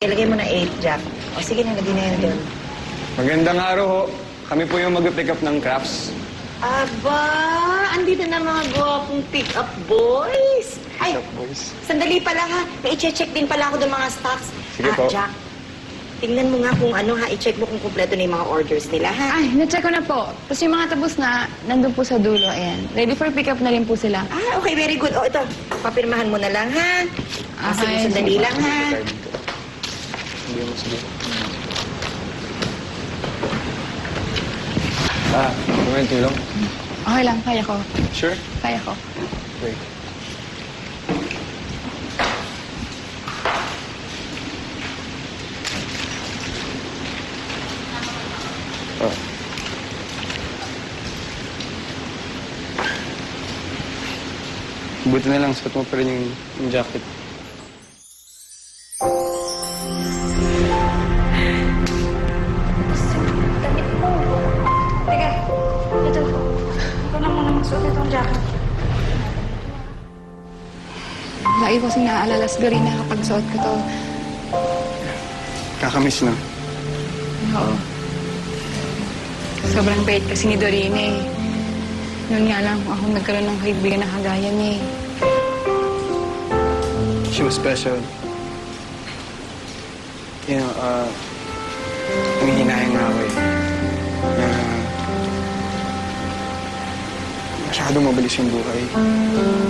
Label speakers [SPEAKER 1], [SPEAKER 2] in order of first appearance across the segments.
[SPEAKER 1] Ilagay mo na 8, Jack. O sige, nalagay na yan doon.
[SPEAKER 2] Magandang araw ho. Kami po yung mag-pick up ng crafts.
[SPEAKER 1] Aba, andito na mga gwapong pick-up boys. Ay,
[SPEAKER 2] Pick up boys.
[SPEAKER 1] sandali pala ha. May i-check din pala ako ng mga stocks.
[SPEAKER 2] Sige po.
[SPEAKER 1] Jack, tingnan mo nga kung ano ha. I-check mo kung kumpleto na yung mga orders nila ha.
[SPEAKER 3] Ay, na-check ko na po. Tapos yung mga tapos na, nandun po sa dulo. Ayan. Ready for pick-up na rin po sila.
[SPEAKER 1] Okay, very good. O, ito. Papirmahan mo na lang ha. Sige,
[SPEAKER 3] Okay.
[SPEAKER 1] sandali lang ha.
[SPEAKER 2] Hindi mo sige. May tulong?
[SPEAKER 3] Okay lang, kaya ko.
[SPEAKER 2] Sure?
[SPEAKER 3] Kaya ko.
[SPEAKER 2] Wait. Oh. Buti na lang, suot mo pa rin yung jacket.
[SPEAKER 3] Damit mo. Teka, ito. Ito na muna magsuot itong jacket. Lagi ko kasing naaalala si Dorina kapag suot ko to.
[SPEAKER 2] Kakamiss na.
[SPEAKER 3] Oo. Sobrang bait kasi ni Dorina eh. Noon nga lang ako nagkaroon ng kaibigan na kagaya niya eh.
[SPEAKER 2] She was special. You know, nangihinayang nga ako eh. Na masyadong mabilis yung buhay.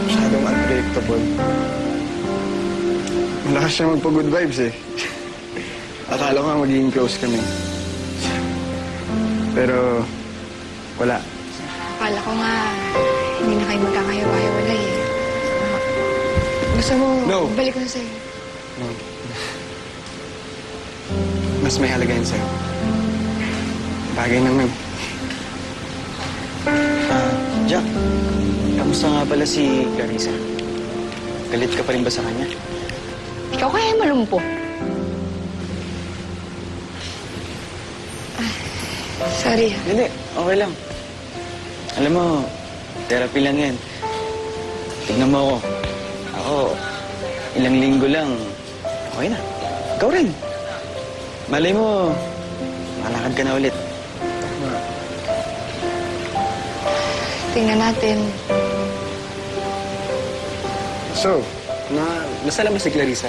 [SPEAKER 2] Masyadong unpredictable. Malakas siya magpa-good vibes eh. Akala ko nga magiging close kami. Pero, wala.
[SPEAKER 3] Akala ko nga, hindi na kayo magkakahiwa-hiwalay eh. Gusto mo,
[SPEAKER 2] No.
[SPEAKER 3] balik ko sa'yo.
[SPEAKER 2] No. Mas may halaga yun sa'yo. Bagay naman.
[SPEAKER 4] Jack, kamusta nga pala si Clarissa? Galit ka pa rin ba sa kanya?
[SPEAKER 3] Ikaw kaya malumpo. Sorry.
[SPEAKER 4] Hindi, okay lang. Alam mo, therapy lang yan. Tignan mo ako. Ako, ilang linggo lang, okay na. Ikaw rin. Malay mo, malakad ka na ulit.
[SPEAKER 3] Tingnan natin.
[SPEAKER 2] So, nasala ba si Clarissa?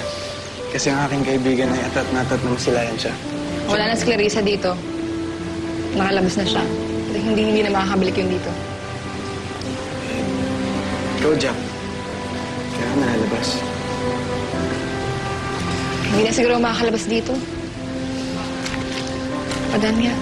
[SPEAKER 2] Kasi ang aking kaibigan ay atat na masilayan siya.
[SPEAKER 3] Wala na si Clarissa dito. Nakalabas na siya. At hindi na makakabalik yun dito.
[SPEAKER 2] Ikaw, Jack. Kaya ka nalalabas.
[SPEAKER 3] Hindi na siguro makakalabas dito. Padan nga.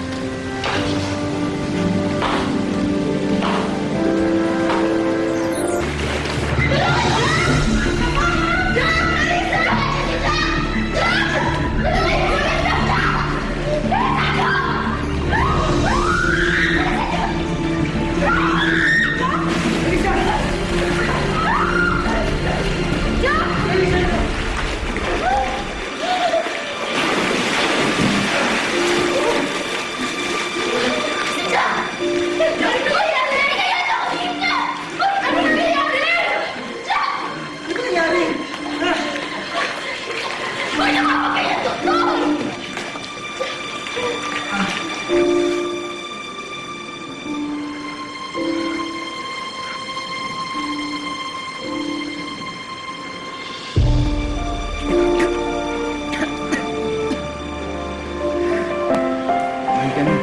[SPEAKER 2] Mahal ka na.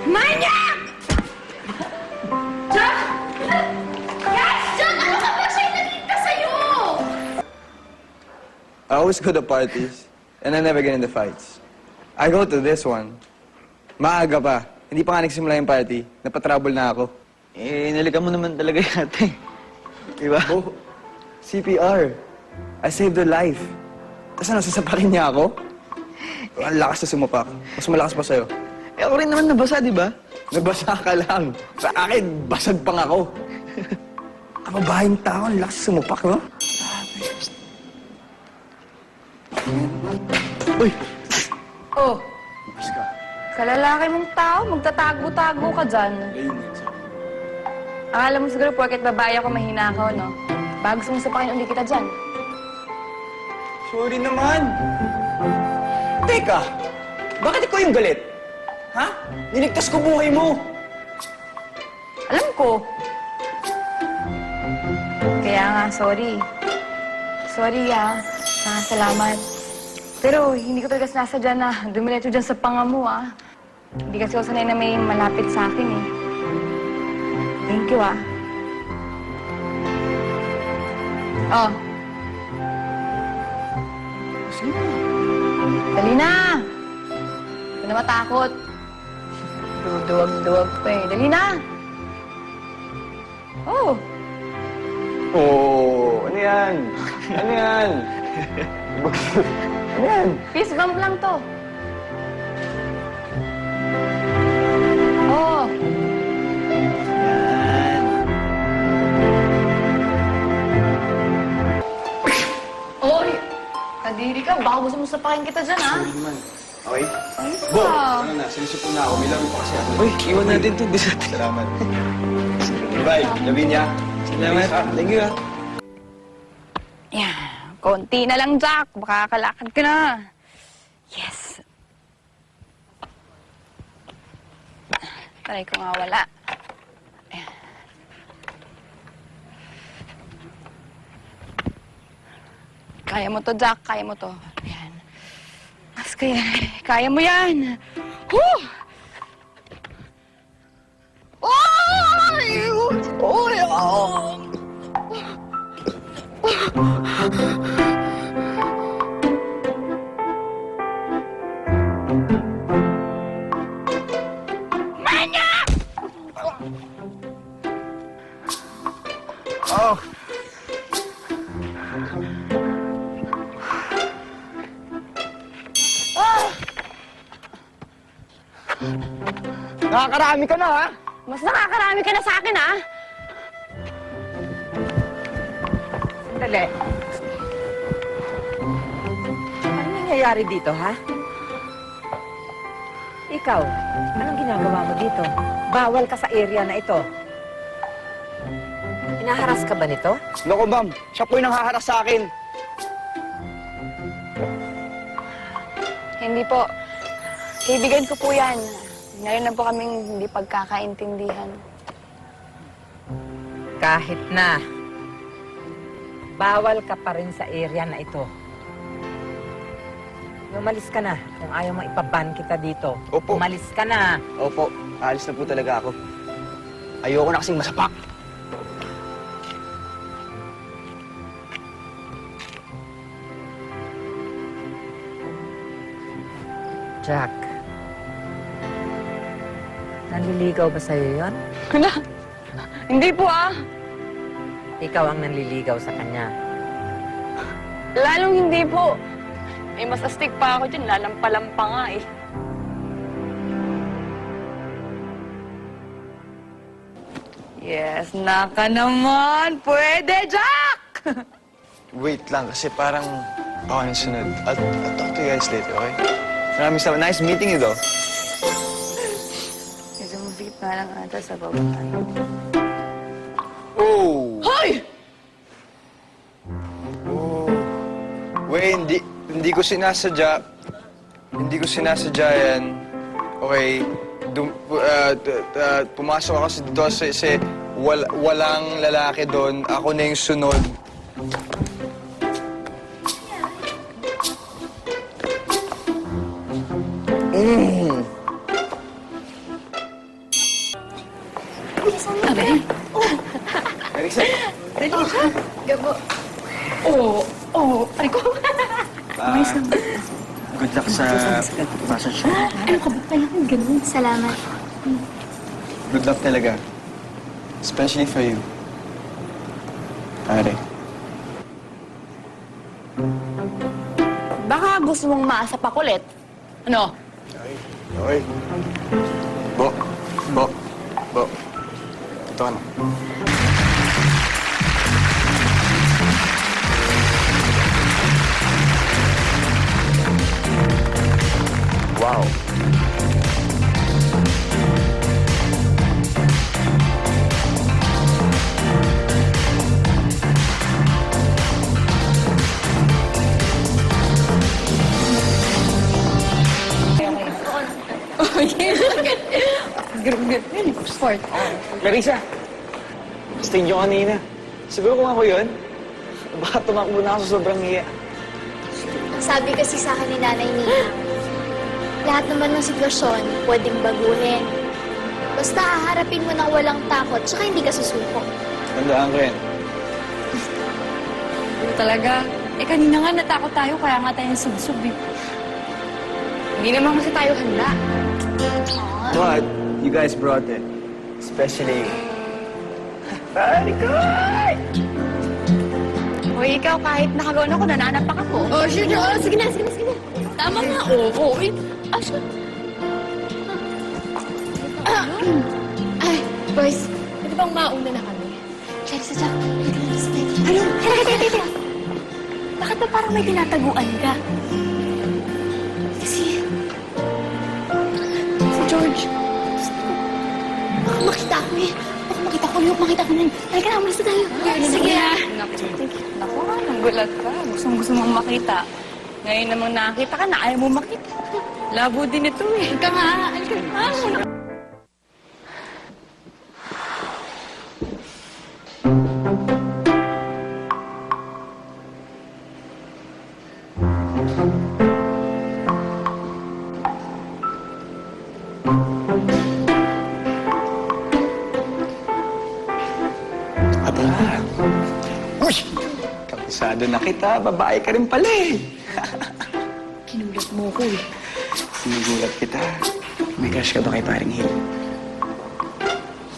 [SPEAKER 3] Manyak! Jack! Yes! Jack! Ano ka ba siya'y nagkita sa'yo?
[SPEAKER 5] I always go to parties, and I never get into fights. I go to this one. Maaga pa. Hindi pa nga nagsimula yung party. Napatrouble na ako.
[SPEAKER 4] Eh, nalikan mo naman talaga yate. Diba?
[SPEAKER 5] Oh, CPR. I saved her life. Tapos ano, sasapakin niya ako? Ang lakas na sumapak. Mas malakas pa sa'yo.
[SPEAKER 4] Eh, ako rin naman nabasa, diba?
[SPEAKER 5] Nabasa ka lang. Sa akin, basag pang ako. Ang babaeng tao, ang lakas sumapak, no? Uy!
[SPEAKER 3] Oh. Sa lalaki mong tao, magtatago-tago ka dyan. Akala mo siguro porket babae ako mahina ako, no? Bago gusto mong sapakin ulit kita dyan.
[SPEAKER 5] Sorry naman.
[SPEAKER 4] Teka, bakit ikaw yung galit? Ha? Niligtas ko buhay mo.
[SPEAKER 3] Alam ko. Kaya nga, sorry. Sorry, ah. Salamat. Pero hindi ko talaga sinasadya na dumiretso dyan sa panga mo, ah. Hindi kasi ako sanay na may malapit sa akin, eh. Thank you, ah. Oh. Sige na. Dali na! Huwag ka na matakot. Duwag-duwag pa eh. Dali na! Oh!
[SPEAKER 4] Oh, ano yan? Ano yan? Ano yan?
[SPEAKER 3] Fist bump lang to. Oh!
[SPEAKER 4] Yan.
[SPEAKER 3] Oy! Kadiri ka. Baka gusto mo sapakin kita dyan, ha?
[SPEAKER 2] Okay?
[SPEAKER 3] Ayos
[SPEAKER 2] Bo!
[SPEAKER 3] ka.
[SPEAKER 2] Ano na, sinisip na ako. May laro pa kasi ako.
[SPEAKER 4] Uy, iwan natin to. Bisa.
[SPEAKER 2] Salamat. Bye, Lavinia.
[SPEAKER 4] Salamat. Thank you, ah.
[SPEAKER 3] Yan. Konti na lang, Jack. Makakalakad ka na. Yes. Try ko nga wala. Ayan. Kaya mo to, Jack. Kaya mo to. Ayan. Mas kaya mo yan. Woo! Oy! Oy! Oh!
[SPEAKER 2] Oh!
[SPEAKER 4] Nakakarami ka na, ha?
[SPEAKER 3] Mas nakakarami ka na sa akin, ha?
[SPEAKER 1] Sandali. Ano nangyayari dito, ha? Ikaw, anong ginagawa mo dito? Bawal ka sa area na ito. Hinaharas ka ba nito?
[SPEAKER 4] Loko, ma'am. Siya po yung nanghaharas sa akin.
[SPEAKER 3] Hindi po. Kaibigan ko po yan. Ngayon na po kaming hindi pagkakaintindihan.
[SPEAKER 1] Kahit na, bawal ka pa rin sa area na ito. Umalis ka na kung ayaw mo ipaban kita dito.
[SPEAKER 4] Opo.
[SPEAKER 1] Umalis ka na.
[SPEAKER 4] Opo, alis na po talaga ako. Ayoko na kasing masapak.
[SPEAKER 1] Jack, nanliligaw ba sa'yo yun?
[SPEAKER 3] Wala. Hindi po, ah.
[SPEAKER 1] Ikaw ang nanliligaw sa kanya.
[SPEAKER 3] Lalong hindi po. Eh, mas astig pa ako dyan. Lalampalampa nga, eh. Yes, naka naman. Pwede, Jack!
[SPEAKER 2] Wait lang, kasi parang ako ang sunod. I'll talk to you guys later, okay?
[SPEAKER 4] Maraming salamat. Nice meeting you, though.
[SPEAKER 3] Medyo masikip nga lang ata sa baba.
[SPEAKER 2] Oh!
[SPEAKER 3] Hoy!
[SPEAKER 2] Oh. Wait, hindi ko sinasadya. Hindi ko sinasadya yan. Okay. Pumasok ako dito kasi walang lalaki doon. Ako na yung sunod.
[SPEAKER 4] Marisa. Good luck sa massage.
[SPEAKER 6] Ano ka ba kailangan ganun? Salamat.
[SPEAKER 2] Good luck talaga. Especially for you. Pare.
[SPEAKER 3] Baka gusto mong maasapak ulit. Ano?
[SPEAKER 2] Okay. Bo. Ito ka na. Wow.
[SPEAKER 3] Sport.
[SPEAKER 4] Clarissa, stage nyo kanina. Siguro kung ako yun, baka tumakbo na ako sa sobrang hiya.
[SPEAKER 6] Sabi kasi sa akin ni Nanay Nina, lahat naman ng sitwasyon pwedeng baguhin. Basta haharapin mo ng walang takot, tsaka hindi ka susuko.
[SPEAKER 4] Tandaan ko yan.
[SPEAKER 3] Talaga. Eh, kanina nga natakot tayo, kaya nga tayo nagsubsob eh. Hindi naman kasi tayo handa.
[SPEAKER 5] But, you guys brought it. Especially you. Very good!
[SPEAKER 3] Hoy, ikaw, kahit nakagawa na ako, nananapak ako.
[SPEAKER 6] Oh, sure. Oh, sige na.
[SPEAKER 3] Tama nga, oo.
[SPEAKER 6] Sure. Ay, boys, pwede bang mauna na kami? Clarissa, Jack, ano? Teka. Bakit ba parang may tinataguan ka? Kasi... Si George. Baka makita ko eh. Baka makita ko. Makita ko na. Halika na, umalis na tayo. Sige na.
[SPEAKER 3] Naku, nagulat ka. Gusto mong makita. Ngayon namang nakakita ka na, ayaw mo makita. Labo din ito eh.
[SPEAKER 6] Halika nga. Halika nga.
[SPEAKER 2] Aba. Uy! Kabisado na kita. Babae ka rin pala eh.
[SPEAKER 3] Kinulat mo ko eh.
[SPEAKER 2] Sinugulat kita. May crush ka ba kay paring Hill?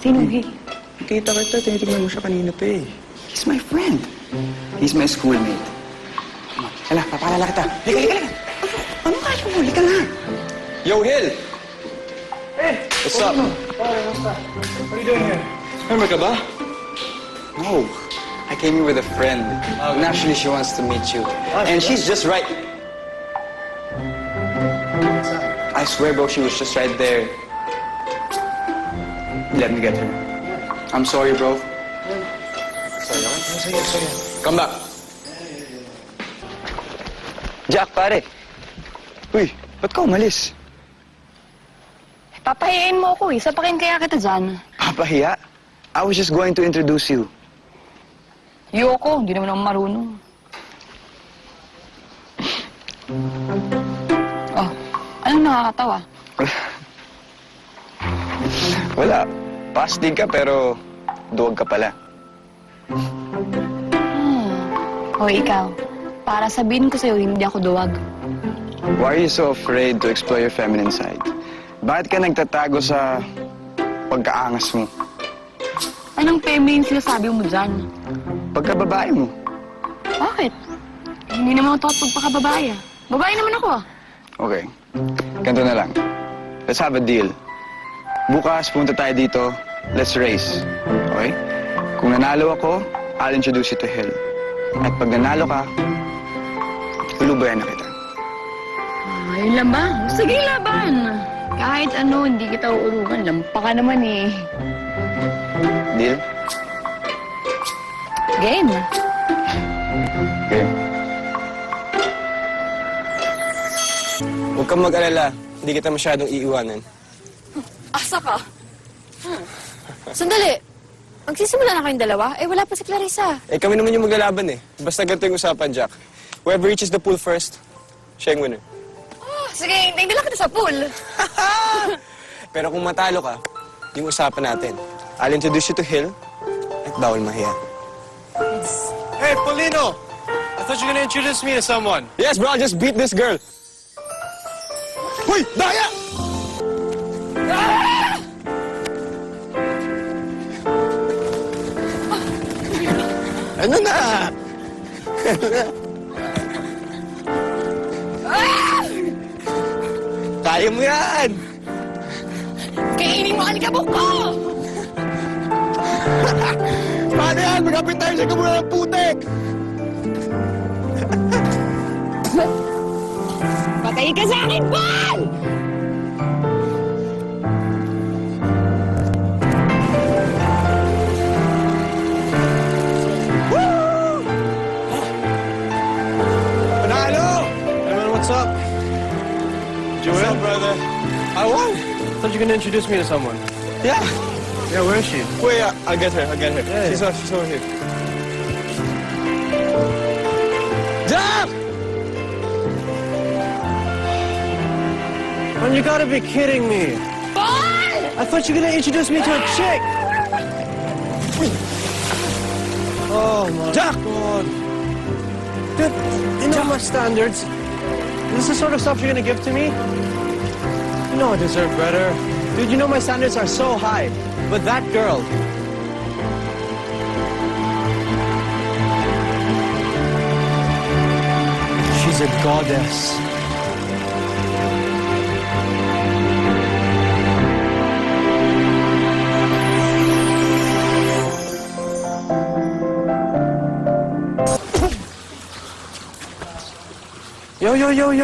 [SPEAKER 3] Sino Gil?
[SPEAKER 2] Nakita kita, tinitignan mo siya kanina pa eh. He's my friend. He's my schoolmate. Come on, hala, papaalala kita. Halika. Ano kaya mo? Halika na.
[SPEAKER 5] Yo, Hill! What's up?
[SPEAKER 2] What are you doing here?
[SPEAKER 5] Remember ka ba?
[SPEAKER 2] No. I came here with a friend. And actually, she wants to meet you.
[SPEAKER 5] And she's just right.
[SPEAKER 2] I swear, bro, she was just right there. Let me get her. I'm sorry, bro. Sorry.
[SPEAKER 5] Come back.
[SPEAKER 4] Jack, pare. Uy, ba't ka umalis?
[SPEAKER 3] Papahiyain mo ako eh. Sapakin kaya kita dyan.
[SPEAKER 4] Papahiya? I was just going to introduce you.
[SPEAKER 3] Yoko, hindi naman ako marunong. Oh, anong nakakatawa?
[SPEAKER 4] Wala. Pastig ka pero duwag ka pala.
[SPEAKER 3] O ikaw, para sabihin ko sa'yo, hindi ako duwag.
[SPEAKER 4] Why are you so afraid to explore your feminine side? Bakit ka nagtatago sa pagkaangas mo?
[SPEAKER 3] Anong feminine sinasabi mo dyan?
[SPEAKER 4] Pagkababae mo?
[SPEAKER 3] Bakit? Hindi naman ako pagpakababae ah. Babae naman ako ah.
[SPEAKER 4] Okay. Ganito na lang. Let's have a deal. Bukas, punta tayo dito. Let's race. Okay? Kung nanalo ako, I'll introduce you to Hill. At pag nanalo ka, tulubayan na kita.
[SPEAKER 3] Ayun lang ba? Sige, laban. Kahit ano, hindi kita uurungan. Lampa ka naman eh.
[SPEAKER 4] Deal?
[SPEAKER 3] Game.
[SPEAKER 4] Okay.
[SPEAKER 5] Huwag kang mag-alala. Hindi kita masyadong iiwanan.
[SPEAKER 7] Asa ka? Sandali. Magsisimula na kayong dalawa? Eh, wala pa si Clarissa.
[SPEAKER 5] Eh, kami naman yung maglalaban eh. Basta ganito yung usapan, Jack. Whoever reaches the pool first, siya yung winner.
[SPEAKER 7] Oh, sige, hintayin nila kita sa pool.
[SPEAKER 5] Pero kung matalo ka, yung usapan natin, I'll introduce you to Hill at bawal mahiya.
[SPEAKER 8] Hey, Polino! I thought you were gonna introduce me to someone.
[SPEAKER 5] Yes, bro, I'll just beat this girl. Hoy, daya! Ano na? Kaya mo yan!
[SPEAKER 7] Kainin mo alikabok ko!
[SPEAKER 5] Paano yan? Magkapit tayo sa kamula ng putek!
[SPEAKER 7] Patay ka sa akin, Paul!
[SPEAKER 5] Panalo!
[SPEAKER 8] Hey, man, what's up?
[SPEAKER 5] What's up, brother? I won!
[SPEAKER 8] thought you were gonna introduce me to someone.
[SPEAKER 4] Yeah.
[SPEAKER 8] Yeah, where is she?
[SPEAKER 4] Wait, I'll get her.
[SPEAKER 8] Yeah.
[SPEAKER 4] She's over here. Jack!
[SPEAKER 8] Man, you gotta be kidding me. I thought you were gonna introduce me to a chick. Oh my God. Dude, you know my standards. This is the sort of stuff you're gonna give to me? You know I deserve better. Dude, you know my standards are so high. But that girl, she's a goddess.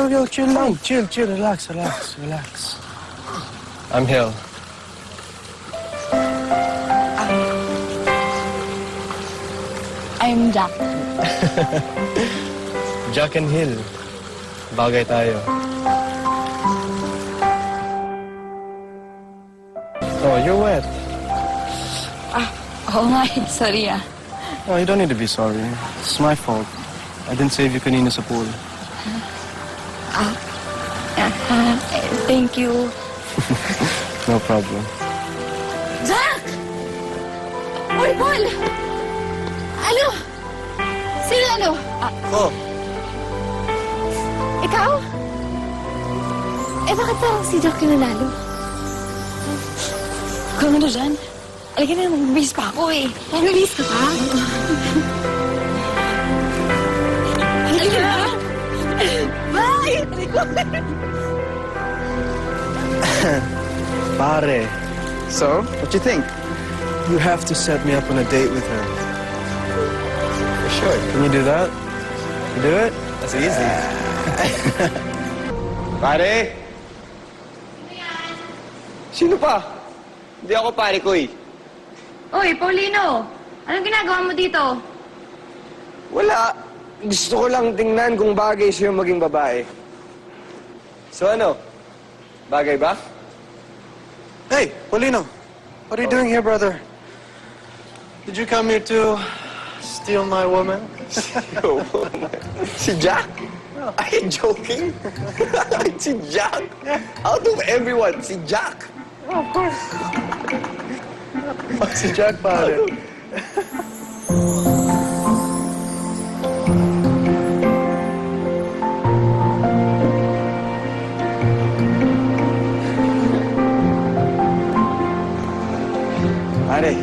[SPEAKER 8] Yo, chill lang. Chill, relax. I'm Hill.
[SPEAKER 3] I'm Jack.
[SPEAKER 8] Jack and Hill. Bagay tayo. Oh, you're wet.
[SPEAKER 3] Oo nga eh. Sorry ah.
[SPEAKER 8] Oh, you don't need to be sorry. It's my fault. I didn't save you kanina sa pool.
[SPEAKER 3] Thank you.
[SPEAKER 8] No problem.
[SPEAKER 7] Jack! Uy, Paul! Ano? Sino ano?
[SPEAKER 8] Oh,
[SPEAKER 7] Ikaw? Eh, bakit parang si Jack yung nanalo?
[SPEAKER 3] Kung ano dyan? Alika na, mag-bis pa ako eh.
[SPEAKER 7] Nag-release ka pa? Halika na! Bye!
[SPEAKER 8] pare.
[SPEAKER 2] So, what you think?
[SPEAKER 8] You have to set me up on a date with her.
[SPEAKER 2] For sure.
[SPEAKER 8] Can you do that? You do it?
[SPEAKER 2] That's easy.
[SPEAKER 4] Pare! Sino pa? Hindi ako pare ko eh.
[SPEAKER 3] Uy, Paulino! Anong ginagawa mo dito?
[SPEAKER 5] Wala. Gusto ko lang tingnan kung bagay sa'yo maging babae. So ano? Bagay ba?
[SPEAKER 8] Hey, Paulino. What are you doing here, brother? Did you come here to steal my woman?
[SPEAKER 5] Si Jack? Are you joking? Si Jack? Out of everyone, si Jack.
[SPEAKER 8] Si Jack, pare.
[SPEAKER 5] Pare,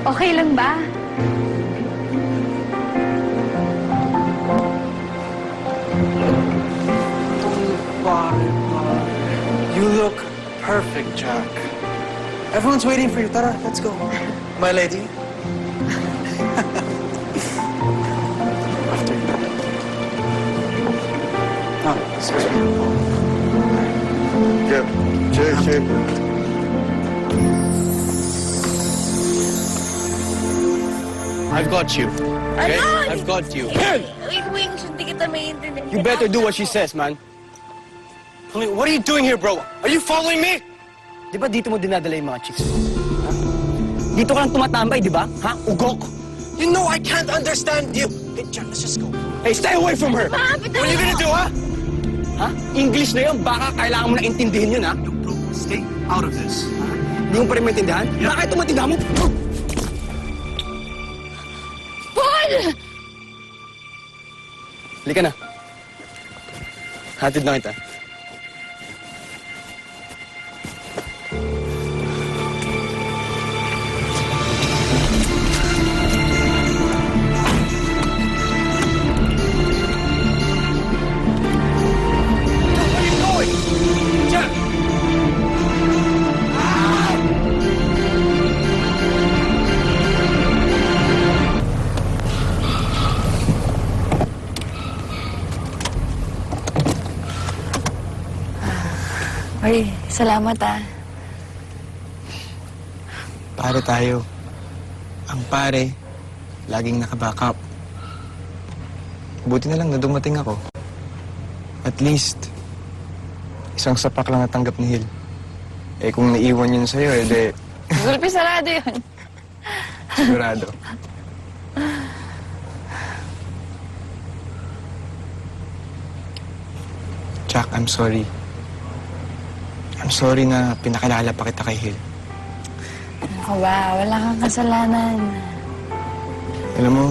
[SPEAKER 3] Okay lang ba?
[SPEAKER 8] You look perfect, Jack. Everyone's waiting for you. Tara, let's go. My lady. After you.
[SPEAKER 2] Oh, excuse me.
[SPEAKER 5] Chip. Chip.
[SPEAKER 8] I've got you. Okay? I've got you.
[SPEAKER 7] Wait, hindi kita maintindihan.
[SPEAKER 4] You better do what she says, man.
[SPEAKER 8] What are you doing here, bro? Are you following me?
[SPEAKER 9] Di ba dito mo dinadala yung mga chicks mo? Ha? Dito ka lang tumatambay, di ba? Ha? Ugok!
[SPEAKER 8] You know I can't understand you. Hey, Jack, let's just go.
[SPEAKER 4] Hey, stay away from her!
[SPEAKER 8] What are you gonna do, huh?
[SPEAKER 9] Ha? English na yun, baka kailangan mo na intindihin yun, ha?
[SPEAKER 8] Bro, stay out of this.
[SPEAKER 9] Hindi mo pa rin maintindihan? Baka ito maintindihan mo?
[SPEAKER 7] Paul!
[SPEAKER 4] Halika na. Hatid na kita.
[SPEAKER 3] Ay, salamat ah.
[SPEAKER 2] Pare tayo. Ang pare, laging naka-backup. Buti na lang na dumating ako. At least,
[SPEAKER 5] Isang sapak lang natanggap ni Hil. Eh kung naiwan yun sa'yo, eh de,
[SPEAKER 3] Gulpi sarado yun.
[SPEAKER 5] sigurado. Jack, I'm sorry. I'm sorry na pinakalala pa kita kay Hil.
[SPEAKER 3] Ako ba? Wala kang kasalanan.
[SPEAKER 5] Alam mo,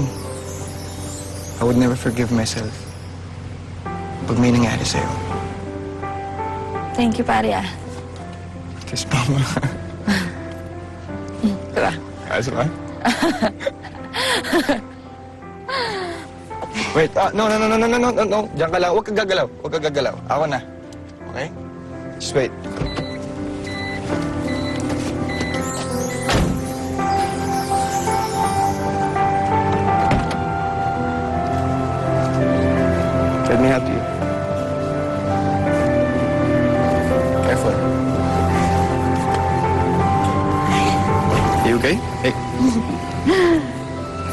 [SPEAKER 5] I would never forgive myself pag may nangyari sa'yo.
[SPEAKER 3] Thank you, pare ah.
[SPEAKER 5] Kiss mama.
[SPEAKER 3] Diba?
[SPEAKER 5] Ayos ba? Wait, no. Diyan ka lang. Huwag kang gagalaw. Huwag kang gagalaw. Ako na. Okay? Just wait. Let me help you. Careful. You okay? Hey.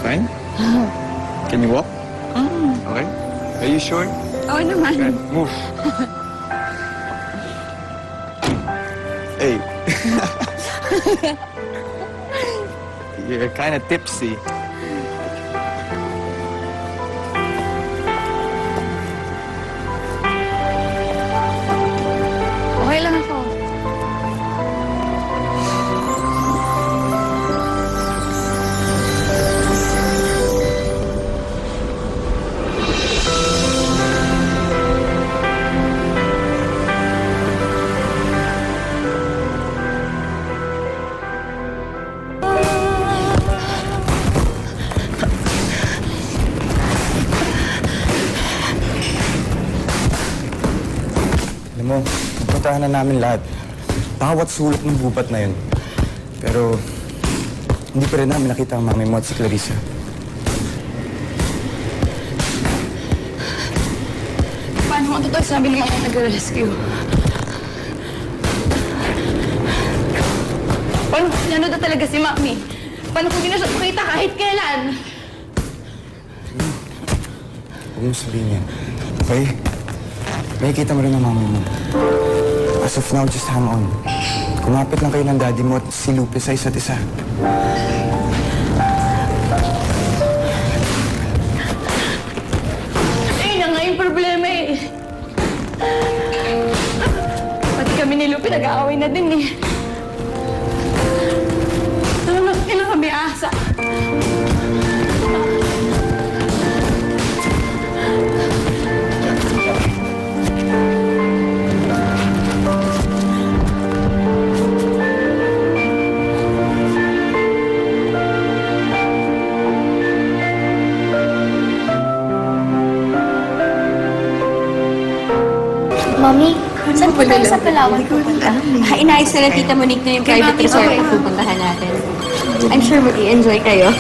[SPEAKER 5] Fine? Can you walk? Okay. Are you sure?
[SPEAKER 3] Oo naman.
[SPEAKER 5] Okay. Move. Hey. You're kind of tipsy.
[SPEAKER 3] Okay lang ako.
[SPEAKER 2] Alam mo, pupuntahan na namin lahat. Bawat sulok ng gubat na yun. Pero, hindi pa rin namin nakita ang mami mo at si Clarissa.
[SPEAKER 3] Paano kung totoo sabi ng mga nag-rescue? Paano kung nanood talaga si Mami? Paano kung di na siya makita kahit kailan?
[SPEAKER 2] Huwag mo sabihin yan. Okay? Makikita mo rin ang mami mo. As of now, just hang on. Kumapit lang kayo ng daddy mo at si Lupe sa isa't isa.
[SPEAKER 3] Eh, na nga yung problema eh. Pati kami ni Lupe nag-aaway na din eh. Mas kailan kami asa.
[SPEAKER 6] Mami, saan po tayo sa Palawan pupunta?
[SPEAKER 7] Inayos na Tita Monique na yung private resort na pupuntahan natin. I'm sure mag-i-enjoy kayo.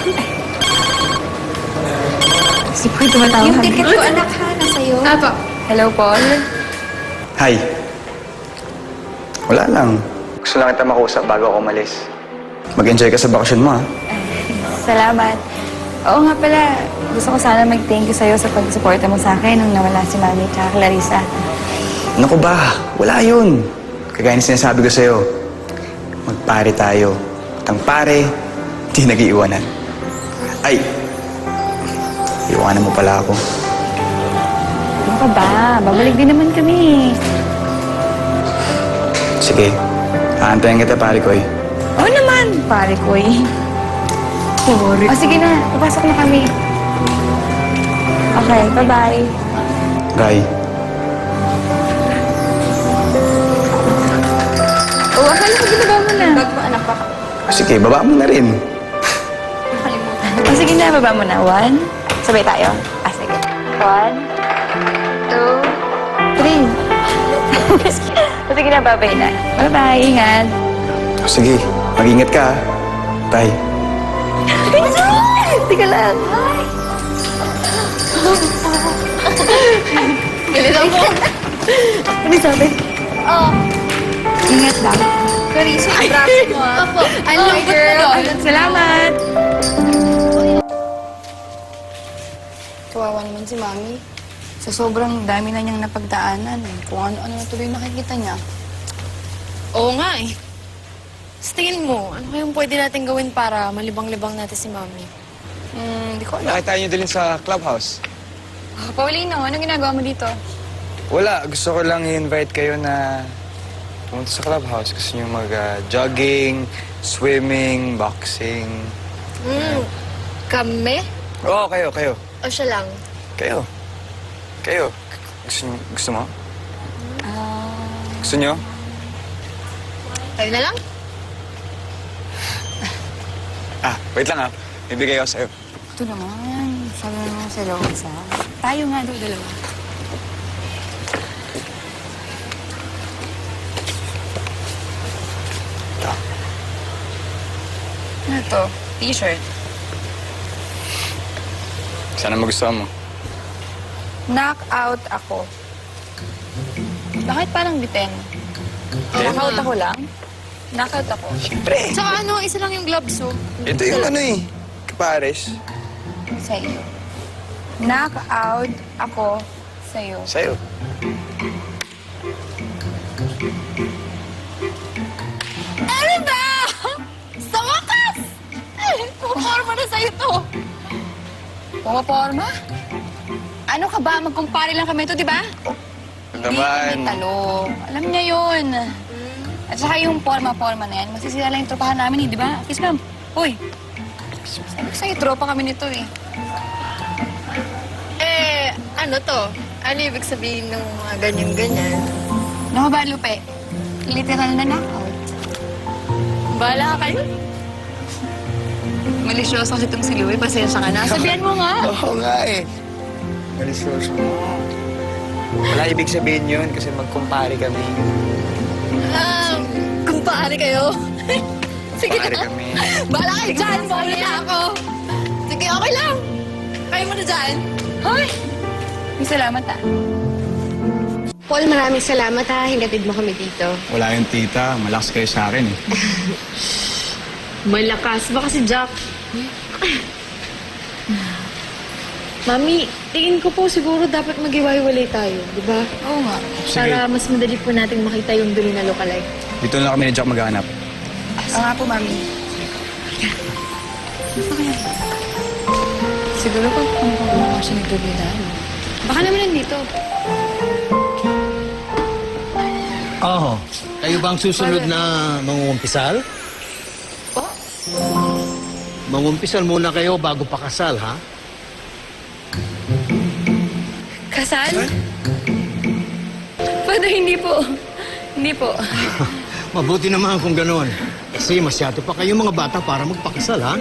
[SPEAKER 7] Si Paul tumatawag. Yung ticket ko, anak ha, nasa'yo.
[SPEAKER 3] Apo. Hello, Paul.
[SPEAKER 2] Hi. Wala lang. Gusto lang kita makausap bago ako umalis. Mag-enjoy ka sa bakasyon mo, ha?
[SPEAKER 3] Salamat. Oo nga pala, gusto ko sana mag-thank you sa'yo sa pag-suporta mo sa akin nung nawala si Mami at Clarissa.
[SPEAKER 2] Naku ba? Wala yun. Kagaya na sinasabi ko sa'yo, magpare tayo. At ang pare, di nag-iiwanan. Ay! Iwanan mo pala ako.
[SPEAKER 3] Ano ka ba? Babalik din naman kami.
[SPEAKER 2] Sige, aantayin kita, pare ko eh.
[SPEAKER 3] Oo naman, pare ko eh. Sorry. O sige na, papasok na kami. Okay, bye-bye.
[SPEAKER 2] Ray,
[SPEAKER 3] Oo, akala ko ginagawa mo na.
[SPEAKER 7] Bag mo, anak, baka
[SPEAKER 2] sige, baba mo na rin.
[SPEAKER 7] nakalimutan.
[SPEAKER 3] O sige na, baba mo na. 1, sabay tayo. Sige. 1, 2, 3. O sige na, babay na. Bye-bye, ingat.
[SPEAKER 2] Sige, mag-ingat ka, ha? Bye.
[SPEAKER 3] Tika lang.
[SPEAKER 7] Galit ako.
[SPEAKER 3] Ano sabi? Ingat lang.
[SPEAKER 7] Clarissa, yung braso mo ah. Opo. Ang lambot mo doon.
[SPEAKER 3] Salamat.
[SPEAKER 7] Kawawa naman si Mami.
[SPEAKER 3] Sa sobrang dami na niyang napagdaanan, kung ano-ano na tuloy nakikita niya.
[SPEAKER 10] Oo nga eh. Sa tingin mo, ano kayong pwede natin gawin para malibang-libang natin si Mami?
[SPEAKER 3] Hindi ko alam.
[SPEAKER 5] Nakita niyo din sa clubhouse.
[SPEAKER 3] Paulino, anong ginagawa mo dito?
[SPEAKER 5] Wala, gusto ko lang i-invite kayo na pumunta sa clubhouse. Gusto niyo mag-jogging, swimming, boxing.
[SPEAKER 10] Kami?
[SPEAKER 5] Oo, kayo.
[SPEAKER 10] O siya lang?
[SPEAKER 5] Kayo. Gusto mo? Gusto niyo?
[SPEAKER 10] Tayo na lang?
[SPEAKER 5] Wait lang Ibigay ko sa'yo.
[SPEAKER 3] Ito naman, sabi mo sa Rosa. Tayo nga daw dalawa. Ano to? T-shirt.
[SPEAKER 5] Sana magustuhan mo.
[SPEAKER 3] Knockout ako. Bakit parang bitin? Knockout ako lang? Knockout ako.
[SPEAKER 5] Siyempre.
[SPEAKER 10] Tsaka ano, isa lang yung gloves, oh.
[SPEAKER 5] Ito yung kapares.
[SPEAKER 3] Sa'yo. Knockout ako sa'yo.
[SPEAKER 5] Sa'yo.
[SPEAKER 10] Ano ba? Sa wakas! Puporma na sa'yo to.
[SPEAKER 3] Pumaporma? Ano ka ba? Magkumpare lang kami ito, di ba? Hindi kami talo. Alam niya yun. At saka yung porma-porma na yan, masisira lang yung tropahan namin, di ba? Kiss ma'am. Uy. Sabi ko sa'yo, tropa kami nito eh.
[SPEAKER 10] Ano to? Ano ibig sabihin ng mga ganyan-ganyan?
[SPEAKER 3] Ano ba, Lupe? Literal na knockout.
[SPEAKER 10] Bahala ka kayo.
[SPEAKER 3] Malisyoso kasi itong si Louie. Pasensya ka na. Sabihan mo nga.
[SPEAKER 5] Oo nga Malisyoso mo. Wala ibig sabihin yun kasi magkumpare kami.
[SPEAKER 10] Kumpare kayo? Sige
[SPEAKER 5] Kumpare
[SPEAKER 10] na.
[SPEAKER 5] kami.
[SPEAKER 10] Bahala kayo dyan. Bahala na ako. Sige, okay lang. Kayo mo na dyan.
[SPEAKER 3] Hoy! May salamat
[SPEAKER 7] Paul, maraming salamat ha. Hinatid mo kami dito.
[SPEAKER 2] Wala yung tita. Malakas kayo sa akin eh.
[SPEAKER 1] Malakas ba kasi Jack? Mami, tingin ko po siguro dapat mag-iwalay tayo, di ba?
[SPEAKER 3] Oo nga.
[SPEAKER 1] Para mas madali po natin makita yung dulo na lookalike.
[SPEAKER 2] Dito lang kami ni Jack maghanap.
[SPEAKER 3] Oo nga po, Mami. Siguro pag pumunta siya nagdubilan. Baka naman nandito.
[SPEAKER 11] Oo. Kayo ba ang susunod na mangungumpisal?
[SPEAKER 3] Oh?
[SPEAKER 11] Mangungumpisal muna kayo bago pa kasal, ha?
[SPEAKER 3] Kasal? Father, hindi po. Hindi po.
[SPEAKER 11] Mabuti naman kung gano'n. Kasi masyado pa kayo mga bata para magpakasal, ha?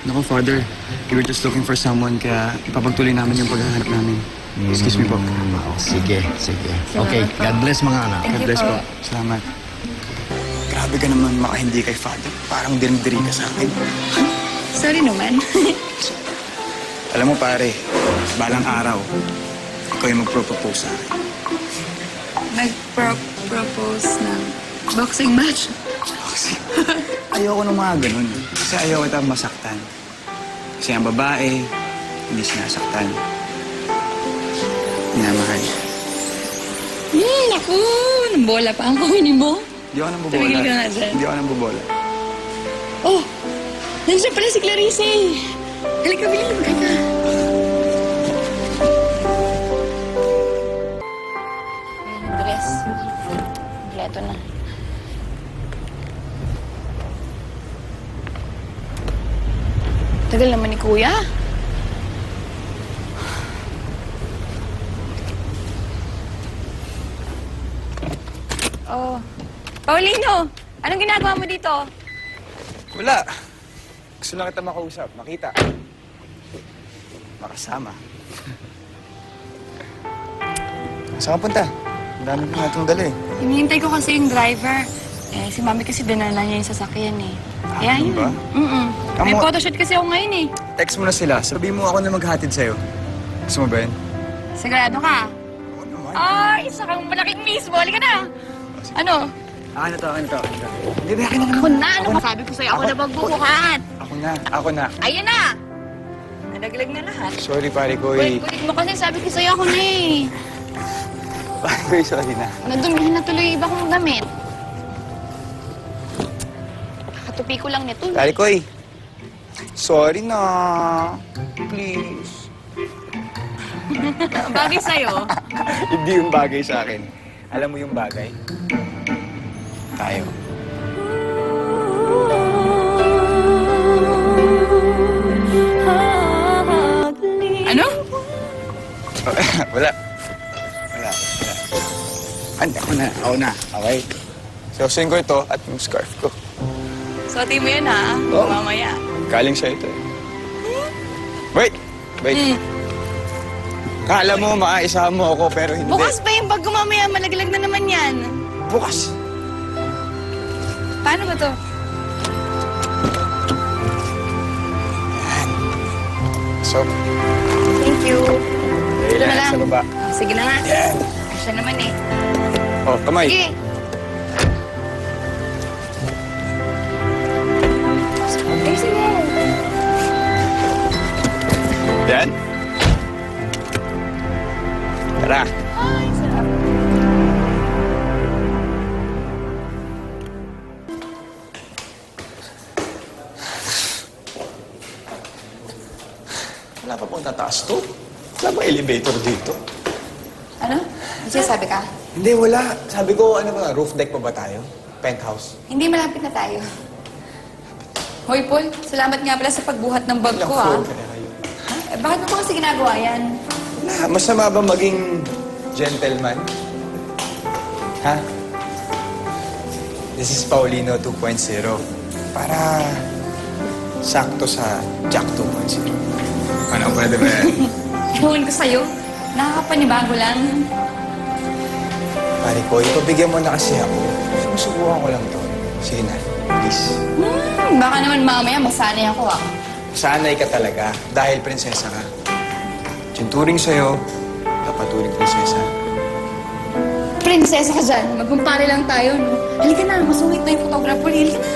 [SPEAKER 2] Naku, Father. We were just looking for someone kaya ipapagtuloy namin yung paghahanap namin. Excuse me po.
[SPEAKER 11] Sige. Okay, God bless mga anak.
[SPEAKER 3] Thank
[SPEAKER 2] God
[SPEAKER 3] you
[SPEAKER 2] bless
[SPEAKER 3] po.
[SPEAKER 2] po. Salamat. Grabe ka naman makahindi kay Father. Parang diri-diri ka sa akin.
[SPEAKER 3] Sorry naman.
[SPEAKER 2] Alam mo pare, balang araw, ikaw yung magpropose sa akin.
[SPEAKER 3] Nag-propose ng boxing match.
[SPEAKER 2] Ayoko ng mga ganun. Kasi ayoko kitang masaktan. Kasi ang babae, hindi sinasaktan. Minamahal.
[SPEAKER 3] Naku! Bola pa ang kunin mo.
[SPEAKER 2] Hindi ako nang bubola.
[SPEAKER 3] Tumigil ka nga dyan.
[SPEAKER 2] Hindi ako nang bubola.
[SPEAKER 3] Oh! Nandiyan pala si Clarice eh. Halika, bilhin mo ka na. Yung dress. Kompleto na. Tagal naman ni Kuya. Oh. Paulino! Anong ginagawa mo dito?
[SPEAKER 2] Wala. Gusto lang kita makausap, makita. Makasama. Saan ka punta? Ang dami ko nga itong dala eh.
[SPEAKER 3] Hinihintay ko kasi yung driver. Si Mami kasi dinala niya yung sasakyan eh. Kaya
[SPEAKER 2] ganun
[SPEAKER 3] yun.
[SPEAKER 2] ba?
[SPEAKER 3] May
[SPEAKER 2] Amo-
[SPEAKER 3] photoshoot kasi ako ngayon eh.
[SPEAKER 2] Text mo na sila. Sabihin mo ako na maghatid sa'yo. Gusto mo ba yun?
[SPEAKER 3] Sigurado ka?
[SPEAKER 2] Oo naman.
[SPEAKER 3] Ay, isa kang malaking miss. Bali ka na. Ano?
[SPEAKER 2] Akin na to. Hindi ba, akin na naman.
[SPEAKER 3] Ako na. Ano masabi ko sa'yo? Ako na magbubuhat.
[SPEAKER 2] Ako na.
[SPEAKER 3] Ayan na. Nalaglag na lahat.
[SPEAKER 2] Sorry, pare Koy.
[SPEAKER 10] Kulit mo kasi sabi ko sa'yo ako na eh.
[SPEAKER 2] Pare Koy, sorry na.
[SPEAKER 10] Nadumihan na tuloy iba kong damit. Kakatupi ko lang nito.
[SPEAKER 2] Pare Koy, sorry na. Please.
[SPEAKER 10] Bagay sa'yo.
[SPEAKER 2] Hindi yung bagay sa akin. Alam mo yung bagay? Tayo.
[SPEAKER 10] Ano?
[SPEAKER 2] Wala. Ako na. Okay? Susuin ko ito at yung scarf ko.
[SPEAKER 3] Suotin mo yun, ha?
[SPEAKER 2] Oo.
[SPEAKER 3] Mamaya.
[SPEAKER 2] Galing sa'yo ito eh. Wait! Kala mo maaisa mo ako pero hindi.
[SPEAKER 3] Bukas pa yung bag ko mamaya. Malaglag na naman yan.
[SPEAKER 2] Bukas.
[SPEAKER 3] Paano ba to?
[SPEAKER 2] So,
[SPEAKER 3] Thank you.
[SPEAKER 2] dahil
[SPEAKER 3] na
[SPEAKER 2] lang
[SPEAKER 3] lang.
[SPEAKER 2] sa baba.
[SPEAKER 3] Sige na nga.
[SPEAKER 2] Yan.
[SPEAKER 3] Siya naman eh.
[SPEAKER 2] Oh, kamay.
[SPEAKER 3] Sige. Ayusin mo.
[SPEAKER 2] Yan. Tara.
[SPEAKER 3] Ay, sarap.
[SPEAKER 2] Wala pa pong tataas to. Wala ba elevator dito?
[SPEAKER 3] Ano? May sinasabi ka?
[SPEAKER 2] Hindi, wala. Sabi ko, ano ba, roof deck pa ba tayo? Penthouse?
[SPEAKER 3] Hindi, malapit na tayo. Hoy, Paul. Salamat nga pala sa pagbuhat ng bag ko, ha?
[SPEAKER 2] Ilang floor kaya kayo?
[SPEAKER 3] Eh, bakit mo ba kasi ginagawa yan?
[SPEAKER 2] Wala, masama ba maging gentleman? Ha? This is Paulino 2.0. Para sakto sa Jack 2.0. Ano, pwede ba yan?
[SPEAKER 3] Ewan ko sa'yo. Nakakapanibago lang.
[SPEAKER 2] Pare ko, ipabigyan mo na kasi ako. Susubukan ko lang to. Sige na, please.
[SPEAKER 3] Baka naman mamaya masanay ako, ah.
[SPEAKER 2] Sanay ka talaga dahil prinsesa ka. Yung turing sa'yo, dapat turing prinsesa.
[SPEAKER 3] Prinsesa ka dyan. Magkumpare lang tayo, no? Halika na, masungit na yung photographer. Halika na.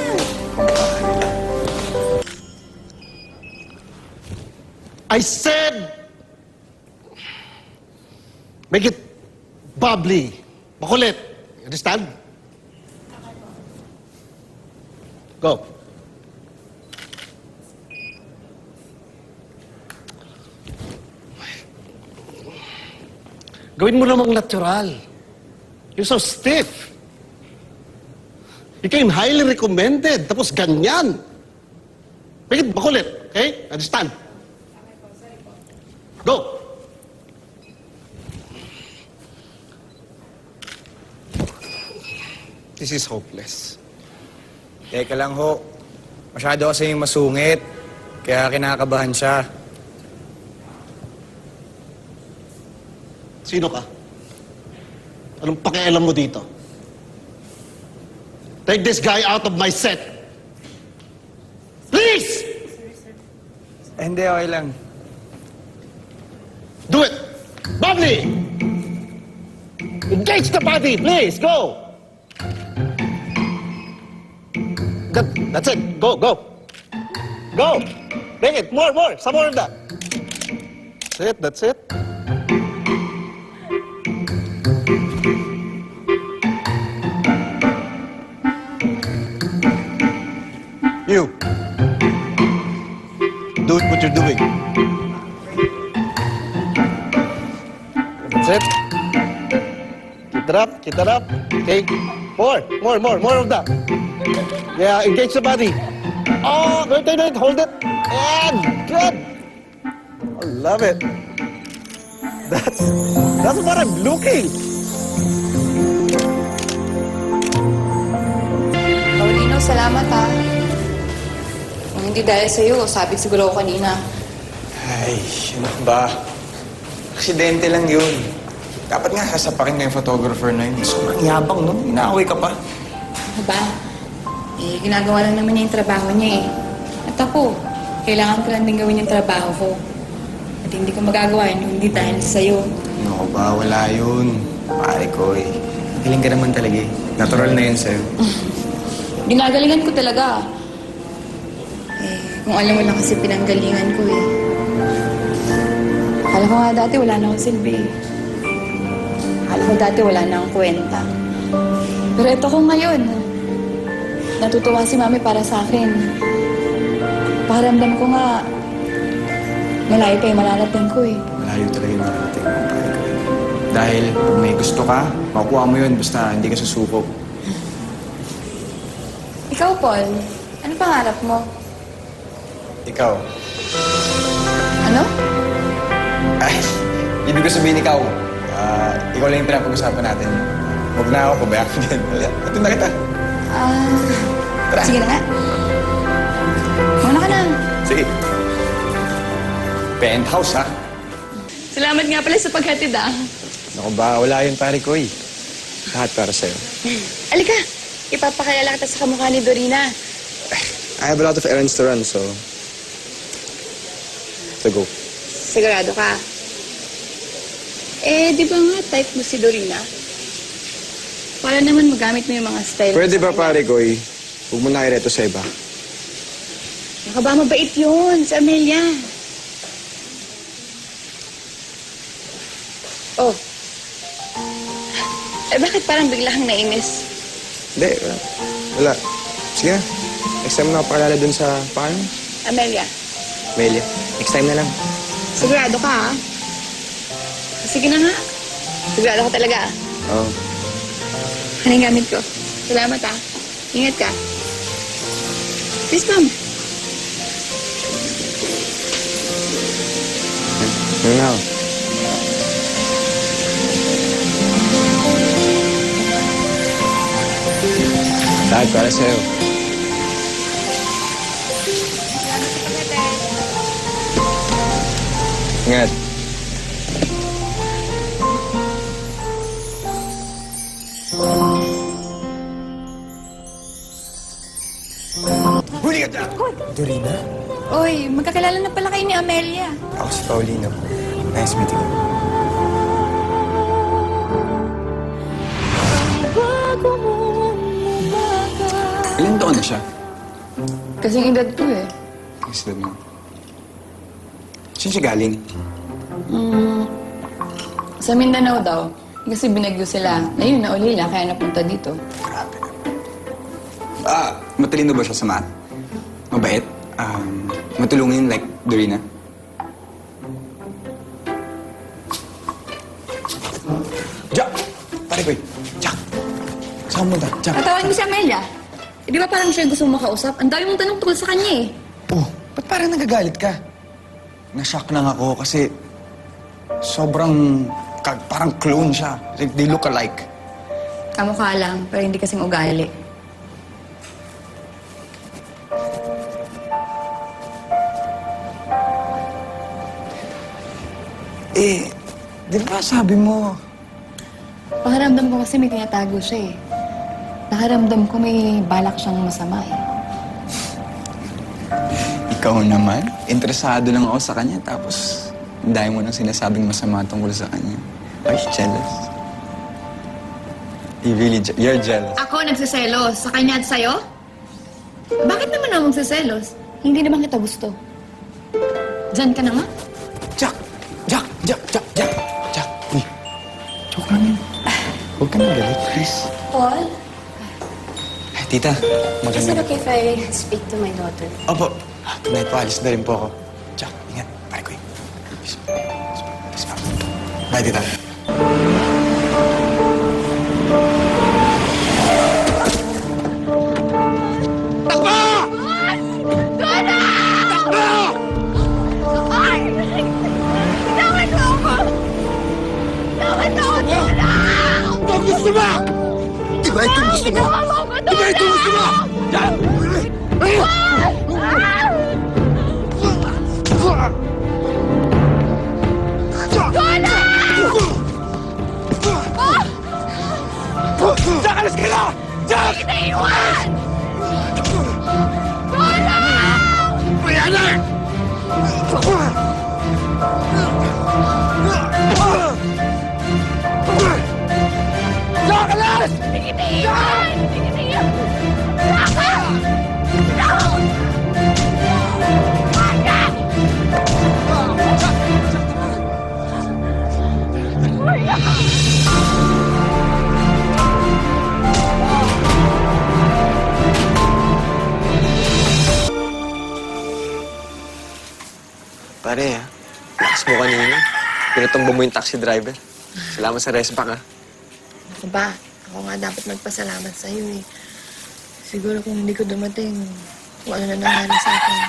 [SPEAKER 8] I said, make it bubbly, makulit. You understand? Go. Gawin mo namang natural. You're so stiff. You came highly recommended, tapos ganyan. Make it makulit, okay? Understand? Go!
[SPEAKER 2] This is hopeless. Teka lang ho. Masyado kasi yung masungit. Kaya kinakabahan siya.
[SPEAKER 8] Sino ka? Anong pakialam mo dito? Take this guy out of my set. Please!
[SPEAKER 2] Hindi, okay lang.
[SPEAKER 8] Do it! Bubbly! Engage the body, please, go! That's it. Go, go. Go! Bring it, more, some more of that. That's it. You. Do it what you're doing. That's it. Keep it up. Okay. More of that. Yeah, engage the body. Oh, wait, hold it. And good. I love it. That's what I'm looking.
[SPEAKER 3] Paulino, salamat, ha. Kung hindi dahil sa'yo, sabit siguro ako kanina.
[SPEAKER 2] Ay, ano ba? Aksidente lang yun. Dapat nga sasapakin nga yung photographer na yun. Sobrang yabang nun. Inaaway ka pa.
[SPEAKER 3] Ano ba? Eh, ginagawa lang naman niya yung trabaho niya, eh. At ako, kailangan ko lang din gawin yung trabaho ko. At hindi ko magagawa yun, hindi dahil sa'yo.
[SPEAKER 2] Ano ba? Wala yun. Pare ko eh. Galing ka naman talaga eh. Natural na yun sa'yo.
[SPEAKER 3] Ginagalingan ko talaga. Eh, kung alam mo lang kasi pinanggalingan ko, eh. Akala ko nga dati wala na akong silbi. Akala ko dati wala na akong kwenta. Pero ito ko ngayon. Natutuwa si Mami para sa akin. Pakiramdam ko nga, malayo pa yung malarating ko eh.
[SPEAKER 2] Malayo talaga yung narating mo, pare ko. Dahil pag may gusto ka, makukuha mo yun basta hindi ka susuko.
[SPEAKER 3] Ikaw, Paul, ano pangarap mo?
[SPEAKER 2] Ikaw.
[SPEAKER 3] Ano?
[SPEAKER 2] Ay, ibig ko sabihin ikaw. Ikaw lang yung pinapag-usapan natin. Huwag na ako, pabayaan ko din. Ito na kita. Tara.
[SPEAKER 3] Sige na nga. Muna ka na.
[SPEAKER 2] Sige. Penthouse, ha?
[SPEAKER 3] Salamat nga pala sa paghatid ah.
[SPEAKER 5] Naku ba, wala yun pare ko eh. Lahat para sa'yo.
[SPEAKER 3] Alika, ipapakilala kita sa kamukha ni Dorina.
[SPEAKER 5] I have a lot of errands to run, so... to go.
[SPEAKER 3] Sigurado ka? Eh, di ba nga type mo si Dorina? Para naman magamit mo yung mga style
[SPEAKER 5] Pwede
[SPEAKER 3] mo
[SPEAKER 5] ba
[SPEAKER 3] sa kanya.
[SPEAKER 5] pare ko eh? Huwag mo na ireto sa iba.
[SPEAKER 3] Baka ba mabait yun, si Amelia? Oh. Eh, bakit parang bigla kang nainis?
[SPEAKER 5] Hindi, wala. Sige na. Next time na pakilala dun sa paano?
[SPEAKER 3] Amelia,
[SPEAKER 5] Melia. Next time na lang.
[SPEAKER 3] sigurado ka, ha? Sige na nga. Sigurado ka talaga, ah.
[SPEAKER 5] Oo.
[SPEAKER 3] Ano yung gamit ko? Salamat, ah. Ingat ka. Please, ma'am.
[SPEAKER 5] Ano na ako? Lahat para sa'yo. Ingat.
[SPEAKER 2] Huli ka dyan! Dorina?
[SPEAKER 3] Oy, magkakilala na pala kayo ni Amelia.
[SPEAKER 2] Ako si Paulino. Nice meeting you. Ilan taon na siya?
[SPEAKER 3] Kasing edad ko, eh.
[SPEAKER 2] Kasi mo. Saan siya galing?
[SPEAKER 3] Sa Mindanao daw. Kasi binagyo sila. Ngayon, naulila, kaya napunta dito.
[SPEAKER 2] Grabe na. Matalino ba siya sa math? Mabait? Matulungin like Dorina? Jack! Pare ko eh. Jack! Saan mo ba? Jack!
[SPEAKER 3] Tatawagin mo si Amelia. Eh, di ba parang siya gusto mong makausap? Ang dami mong tanong tungkol sa kanya, eh.
[SPEAKER 2] Oh, ba't parang nagagalit ka? Na-shock lang ako kasi sobrang parang clone siya. Like, they look alike.
[SPEAKER 3] Kamukha lang, pero hindi kasing ugali.
[SPEAKER 2] Eh, di ba sabi mo,
[SPEAKER 3] Pakiramdam ko kasi may tinatago siya, eh. Pakiramdam ko may balak siyang masama, eh.
[SPEAKER 2] ikaw naman, interesado lang ako sa kanya tapos dahil mo nang sinasabing masama tungkol sa kanya. Ay, jealous. You're jealous.
[SPEAKER 3] Ako nagsiselos sa kanya at sa'yo? Bakit naman ako magsiselos? Hindi naman kita gusto. Diyan ka na nga.
[SPEAKER 2] Jack! Jack! Jack! Jack! Jack! Jack! Uy, joke lang yun. Huwag ka nang galit, please.
[SPEAKER 7] Paul,
[SPEAKER 2] Ay, tita,
[SPEAKER 7] is it
[SPEAKER 2] maganda.
[SPEAKER 7] okay if I speak to my daughter?
[SPEAKER 2] Opo. Tonight po, alis na rin po ako. Jack, ingat. Pare ko eh. Peace. Peace, ma'am. Bye, tita.
[SPEAKER 11] Di ba ito gusto mo? Di ba ito gusto mo? Jack! Jack, alas ka na! Jack! Hindi iwan! Mariana! Jack, alas!
[SPEAKER 5] lakas mo kanina. Pinatumba mo yung taxi driver. Salamat sa resback, ha?
[SPEAKER 10] Ako ba? Ako nga dapat magpasalamat sa'yo eh. Siguro kung hindi ko dumating, kung ano na nangyari sa akin.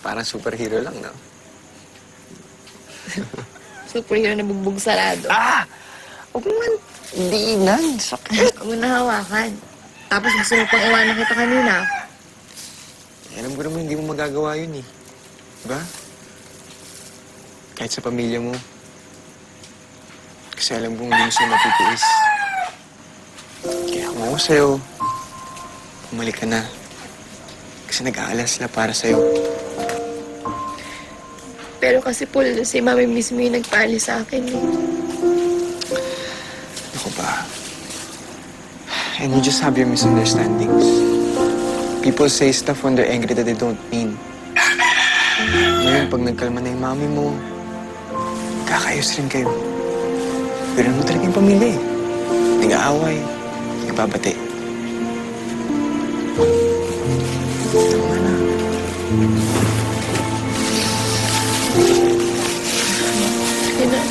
[SPEAKER 5] Parang superhero lang, no?
[SPEAKER 10] Superhero na bugbog sarado.
[SPEAKER 5] Ah! Huwag mo man diinan. Sakit.
[SPEAKER 10] Huwag mo na hawakan. Tapos gusto mo pang iwanan kita kanina.
[SPEAKER 5] Alam ko naman hindi mo magagawa yun, eh. Diba? Kahit sa pamilya mo. Kasi alam kong hindi mo sila matitiis. Kaya kung ako sa'yo, bumalik ka na. Kasi nag-aalala sila para sa'yo.
[SPEAKER 10] Pero kasi Paul, si Mami mismo yung nagpaalis sa akin eh.
[SPEAKER 5] Ako ba? And you just have your misunderstandings. People say stuff when they're angry that they don't mean. Ngayon, pag nagkalma na yung mami mo, kakayos rin kayo. Pero mo talaga yung pamilya eh. Nag-aaway, nagbabati. Tama na.
[SPEAKER 10] Yun na.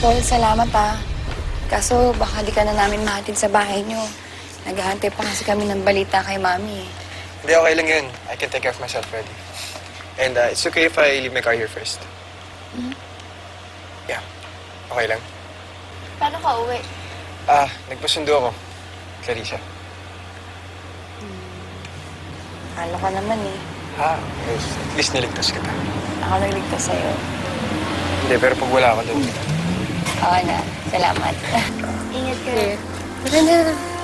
[SPEAKER 3] Paul, salamat ah. Kaso baka di ka na namin mahatid sa bahay niyo. Naghahantay pa kasi kami ng balita kay Mami.
[SPEAKER 5] Hindi, okay lang yun. I can take care of myself ready. And it's okay if I leave my car here first. Yeah, okay lang.
[SPEAKER 6] Paano ka uwi?
[SPEAKER 5] Nagpasundo ako. Clarissa.
[SPEAKER 3] Akala ko naman eh.
[SPEAKER 5] Yes. At least niligtas kita.
[SPEAKER 3] Ako nagligtas sa'yo.
[SPEAKER 5] Hindi, pero pag wala ako doon.
[SPEAKER 3] Oo na. Salamat.
[SPEAKER 6] Ingat ka rin.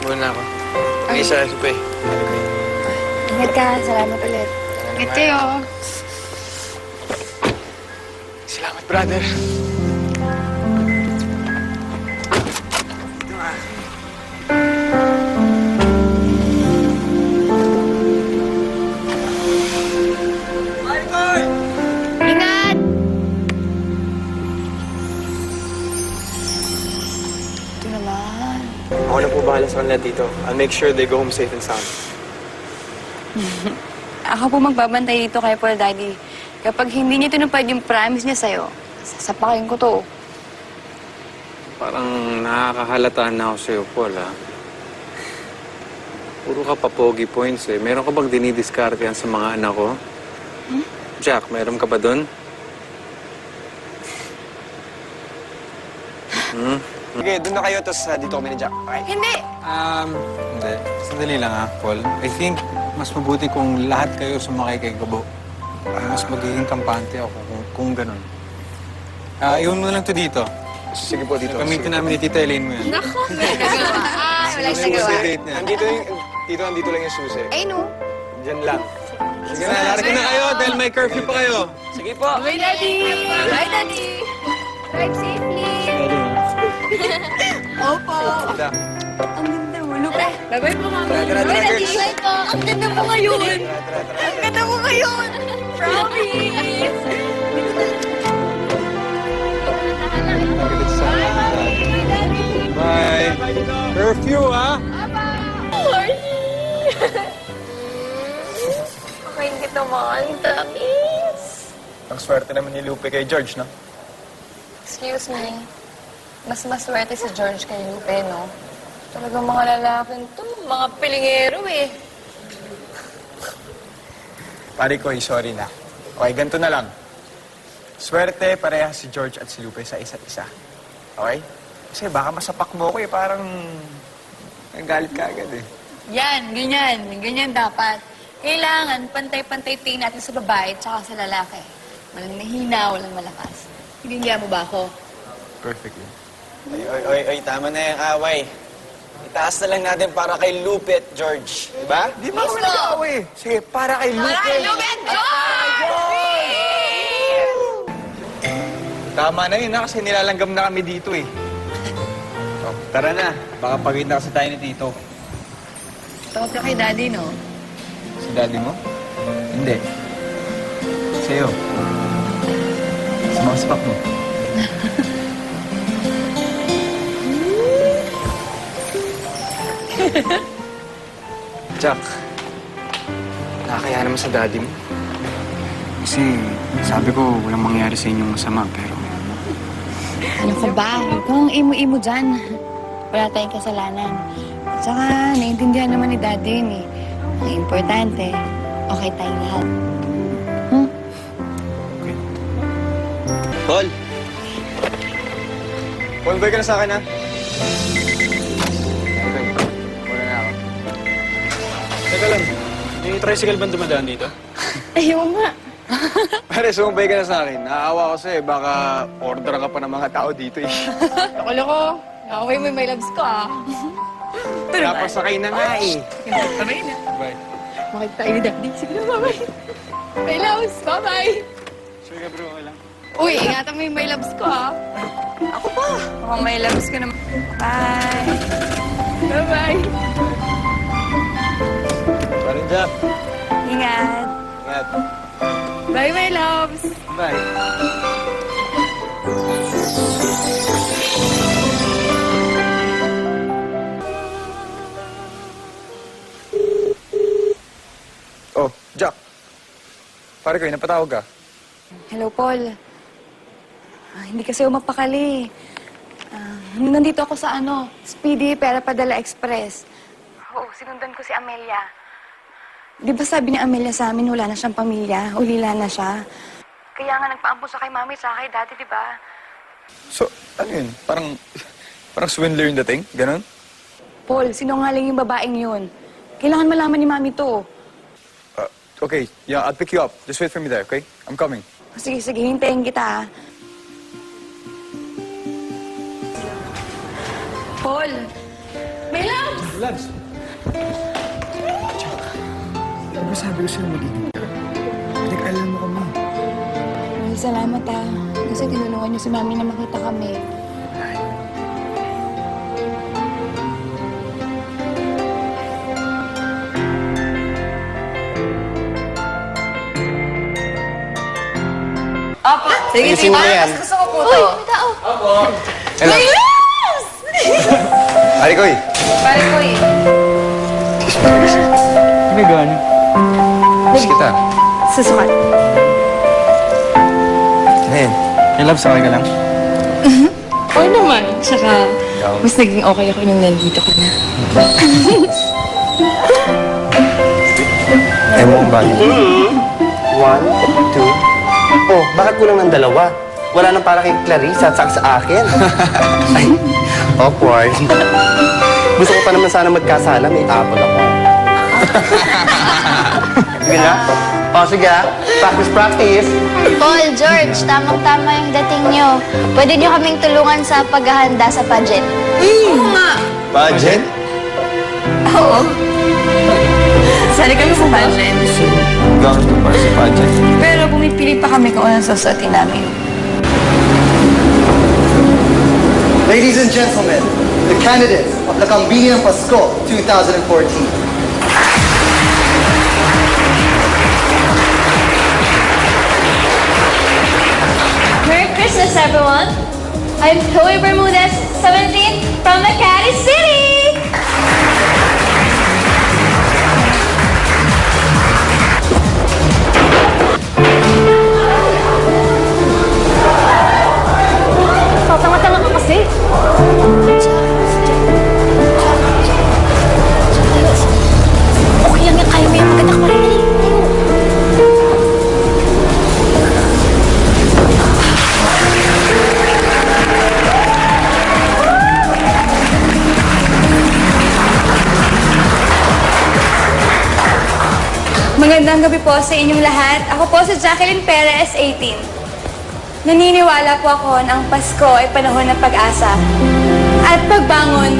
[SPEAKER 5] Muna ako. Isa, super.
[SPEAKER 3] Ingat ka. Salamat ulit.
[SPEAKER 10] Ingat kayo.
[SPEAKER 5] Salamat, brother.
[SPEAKER 6] Ingat!
[SPEAKER 3] Ito naman.
[SPEAKER 5] Ako na po bahala sa kanila dito. I'll make sure they go home safe and sound.
[SPEAKER 3] Ako po magbabantay dito kay Paul Daddy. Kapag hindi niya tinupad yung promise niya sa'yo, sasapakin ko to.
[SPEAKER 12] Parang nakakahalataan na ako sa'yo, Paul, ha? Puro ka pa pogi points, eh. Meron ka bang dinidiskarte yan sa mga anak ko? Jack, meron ka ba doon?
[SPEAKER 5] Sige, doon na kayo, tapos dito kami ni Jack. Okay?
[SPEAKER 10] Hindi!
[SPEAKER 12] Hindi. Sandali lang, ha, Paul. I think mas mabuti kung lahat kayo sumakay kay Gabo. Mas magiging kampante ako kung ganun. Iwan mo na lang to dito.
[SPEAKER 5] Sige po, dito.
[SPEAKER 12] Gamitin namin ni Tita Elaine mo yan.
[SPEAKER 10] Nako! Nagawa. Walang nagawa.
[SPEAKER 12] Date niya.
[SPEAKER 5] Nandito lang yung susi.
[SPEAKER 10] Ay, no.
[SPEAKER 5] Diyan lang.
[SPEAKER 12] Sige na, larga na kayo dahil may curfew pa kayo.
[SPEAKER 5] Sige po.
[SPEAKER 10] Bye, Daddy! Bye, Daddy!
[SPEAKER 6] Drive safely!
[SPEAKER 10] Opo!
[SPEAKER 5] Tita.
[SPEAKER 3] Ang ganda mo. Lupe.
[SPEAKER 10] Bye-bye po, Mami.
[SPEAKER 5] Tara,
[SPEAKER 10] Bye, Daddy!
[SPEAKER 5] girls.
[SPEAKER 6] Bye po! Ang ganda mo ngayon!
[SPEAKER 10] Ang ganda mo ngayon! Promise!
[SPEAKER 12] Bye. Curfew, ha?
[SPEAKER 10] Okay, hindi naman. Tamis.
[SPEAKER 5] Ang swerte naman ni Lupe kay George, no?
[SPEAKER 3] Excuse me. Mas maswerte si George kay Lupe, no? Talagang mga lalaking to. Mga pilingero eh.
[SPEAKER 5] Pare ko, sorry na. Okay, ganito na lang. Swerte, parehas si George at si Lupe sa isa't isa. Okay? Kasi baka masapak mo ko eh, parang nagalit ka agad eh.
[SPEAKER 3] Yan, ganyan. Ganyan dapat. Kailangan pantay-pantay tingin natin sa babae at saka sa lalaki. Walang mahina, walang malakas. Hindi mo ba ako?
[SPEAKER 5] Perfectly.
[SPEAKER 9] Oy, tama na yung away. Itaas na lang natin para kay Lupe at George. Diba?
[SPEAKER 5] Di ba kami nag-away? Sige, para kay Lupe. Tama na yun, ha? Kasi nilalanggam na kami dito eh. Oh, tara na. Baka pagod na kasi tayo ni Tito.
[SPEAKER 3] Tawag ka kay Daddy, no?
[SPEAKER 5] Si daddy mo? Hindi. Sa'yo. Sa mga sapak mo. Jack, nakakaya naman sa daddy mo. Kasi sabi ko, walang mangyari sa inyong masama, pero...
[SPEAKER 3] Ano ka ba? Huwag kang imo-imo dyan. Wala tayong kasalanan. At saka, naiintindihan naman ni Daddy yun eh. Ang importante, okay tayong lahat.
[SPEAKER 4] Paul!
[SPEAKER 5] Paul, boy ka na sa akin, ha? Okay. Muna na ako.
[SPEAKER 12] Teka lang, may tricycle ba dumadaan dito?
[SPEAKER 3] Ayaw nga.
[SPEAKER 5] Pare, sumabay ka na sa akin. Naaawa ko sa'yo, baka order ka pa ng mga tao dito eh.
[SPEAKER 3] Loko-loko. Okay mo may loves ko ah.
[SPEAKER 5] Napasakay na nga eh.
[SPEAKER 3] Sabay na.
[SPEAKER 5] Bye.
[SPEAKER 3] Makita tayo ni Daddy. Sige na, bye-bye. May loves, bye-bye.
[SPEAKER 5] Sige ka bro, okay lang.
[SPEAKER 3] Uy, ingatan mo yung may loves ko ah. Ako pa. Mukhang may loves ko naman. Bye. Bye-bye.
[SPEAKER 5] Parang Jack.
[SPEAKER 3] Ingat.
[SPEAKER 5] Ingat.
[SPEAKER 3] Bye, my loves.
[SPEAKER 5] Bye. Oh, Jack. Pare ko, napatawag ka.
[SPEAKER 3] Hello, Paul. Hindi kasi ako mapakali. Nandito ako sa Speedy Pera Padala Express. Oo, sinundan ko si Amelia. Di ba sabi ni Amelia sa amin, wala na siyang pamilya, ulila na siya. Kaya nga nagpaampun siya kay mami sa kay daddy, di ba?
[SPEAKER 5] So, ano yun? Parang swindler yung dating? Ganon?
[SPEAKER 3] Paul, sinungaling yung babaeng yun. Kailangan malaman ni mami to.
[SPEAKER 5] Okay, yeah, I'll pick you up. Just wait for me there, okay? I'm coming.
[SPEAKER 3] Sige, sige, hintayin kita. Paul! May loves!
[SPEAKER 5] Labs! Ano sabi ko sa'yo magiging ka? Nag-alam mo kami.
[SPEAKER 3] Well, salamat kasi tinulungan niyo si mami na makita kami. Opo. Sige, sige. Mas gusto ko po to. Uy, may tao.
[SPEAKER 5] Opo.
[SPEAKER 3] May loves!
[SPEAKER 5] Pare ko eh.
[SPEAKER 3] Pare ko eh.
[SPEAKER 5] May gano'n. Miss kita.
[SPEAKER 3] Susukat.
[SPEAKER 5] Ano yan? May love, sakay ka lang?
[SPEAKER 3] Oo naman. Tsaka, mas naging okay ako nung nandito ka na.
[SPEAKER 2] Ayaw mo kong bagay. 1, 2... Oh, bakit kulang ng dalawa? Wala nang para kay Clarice at saka sa akin. Ay, awkward. Gusto ko pa naman sana magkasala, may apple ako. Sige na? O, sige ah. Practice, practice.
[SPEAKER 6] Paul, George, tamang-tama yung dating nyo. Pwede nyo kaming tulungan sa paghahanda sa pageant.
[SPEAKER 3] Oo nga.
[SPEAKER 2] Budget?
[SPEAKER 3] Oo. Sali kami sa pageant.
[SPEAKER 2] Gawin ko para sa budget.
[SPEAKER 3] Pero pumipili pa kami kung anong susuotin namin.
[SPEAKER 13] Ladies and gentlemen, the candidates of the Kambinian Pasko 2014.
[SPEAKER 6] Merry Christmas, everyone! I'm Chloe Bermudez, 17, from Makati City! Tatanga-tanga ka kasi. Okay lang yan, kaya mo yan. Maganda ka pa rin.
[SPEAKER 3] Magandang gabi po sa inyong lahat. Ako po si Jacqueline Perez, 18. Naniniwala po ako na ang Pasko ay panahon ng pag-asa at pagbangon.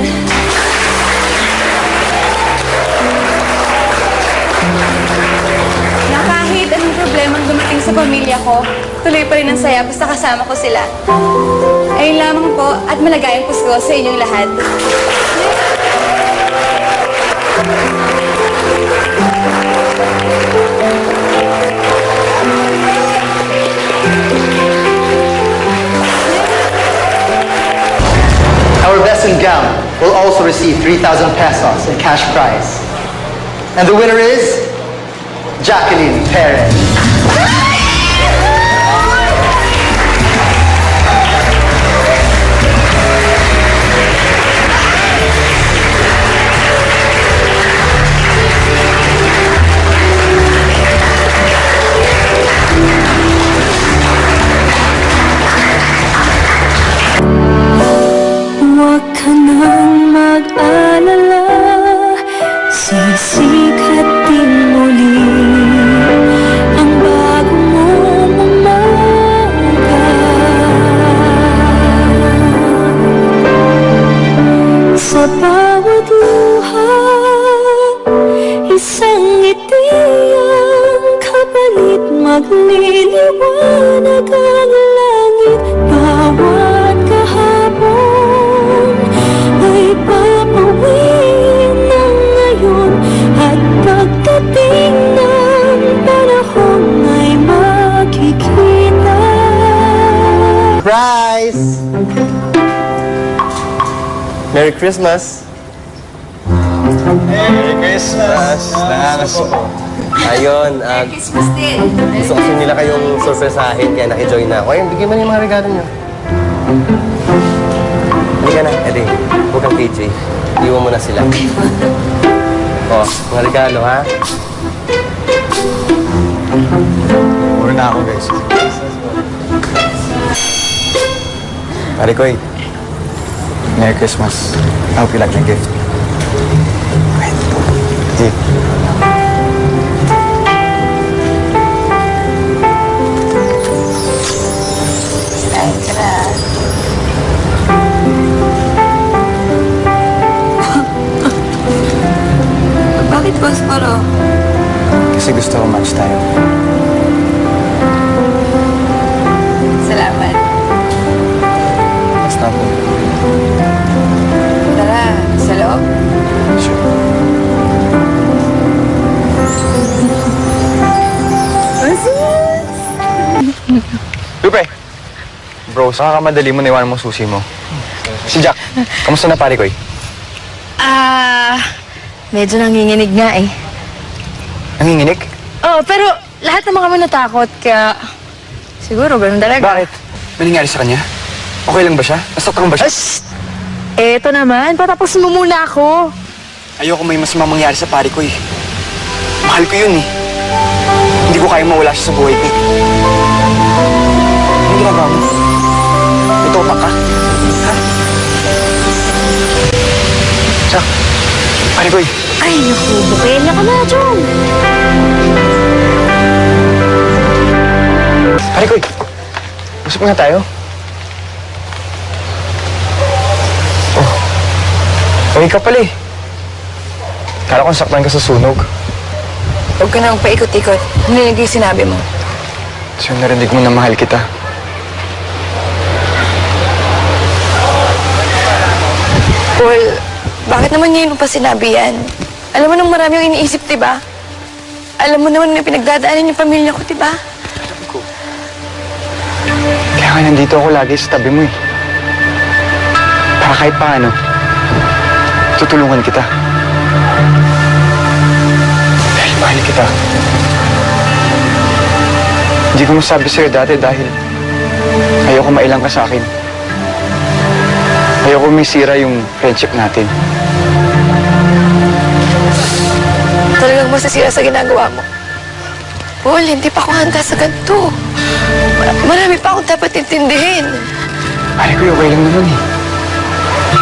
[SPEAKER 3] Na kahit anong problemang dumating sa pamilya ko, tuloy pa rin ang saya basta kasama ko sila. Ayun lamang po at malagayang Pasko sa inyong lahat.
[SPEAKER 13] Our best in gown will also receive 3,000 pesos in cash prize. And the winner is Jacqueline Perez.
[SPEAKER 14] Huwag ka nang mag-alala, sisikat din muli ang bago mong umaga. Sa bawat luha, isang ngiti ang kapalit, magliliwanag ang langit. Bawat kahapon ay papawin ng ngayon, at pagdating ng panahon ay makikita.
[SPEAKER 2] Surprise! Merry Christmas!
[SPEAKER 9] Merry Christmas! Nanganas po.
[SPEAKER 2] Ayun,
[SPEAKER 7] Christmas din.
[SPEAKER 2] gusto kasi nila kayong surpresahin, kaya nakijoin na ako. Ayun, bigyan mo na yung mga regalo nyo. Hindi ka na, Eddie. Huwag kang PJ. Iwan mo na sila. Oh, mga regalo, ha?
[SPEAKER 12] Muna na ako, guys.
[SPEAKER 2] Pare Koy,
[SPEAKER 12] Merry Christmas. I hope you like my gift.
[SPEAKER 2] G.
[SPEAKER 10] Bakit Prospero?
[SPEAKER 12] Kasi gusto ko match tayo.
[SPEAKER 3] Salamat.
[SPEAKER 12] Mas na po.
[SPEAKER 3] Tara, sa loob.
[SPEAKER 12] Sure. Lupe! Bro, sa kakamadali mo naiwanan mo susi mo. Si Jack, kamusta na pare ko eh?
[SPEAKER 3] Medyo nanginginig nga eh.
[SPEAKER 12] Nanginginig?
[SPEAKER 3] Oh, pero lahat naman kami natakot, kaya siguro ganun talaga.
[SPEAKER 12] Bakit? May nangyari sa kanya? Okay lang ba siya? Nasaktan ba siya?
[SPEAKER 3] Eto naman, patapos mo muna ako.
[SPEAKER 12] Ayoko may mas mangyari sa pare ko eh. Mahal ko yun eh. Hindi ko kaya mawala siya sa buhay ko. Anong ginagawa mo? Ito pa ka? Ha? Jack, pare ko eh.
[SPEAKER 3] Ay, naku, bukela ka na, John.
[SPEAKER 12] Pare ko eh. Usap nga tayo. Oh. Uwi ka pala eh. Kala kong saktan ka sa sunog.
[SPEAKER 3] Huwag ka nang paikot-ikot. Narinig yung sinabi mo.
[SPEAKER 12] So narinig mo na mahal kita.
[SPEAKER 3] Paul, bakit naman ngayon mo pa sinabi yan? Alam mo nang marami yung iniisip, diba? Alam mo naman may pinagdadaanan yung pamilya ko, diba?
[SPEAKER 12] Alam ko. Kaya nga nandito ako lagi sa tabi mo eh. Para kahit paano, tutulungan kita. Dahil mahal kita. Hindi ko masabi sa'yo dati dahil ayoko mailang ka sa akin. Ayoko may sira yung friendship natin.
[SPEAKER 3] Talagang masasira sa ginagawa mo. Paul, hindi pa ako handa sa ganito. Marami pa akong dapat intindihin.
[SPEAKER 12] Pare ko, okay lang naman eh.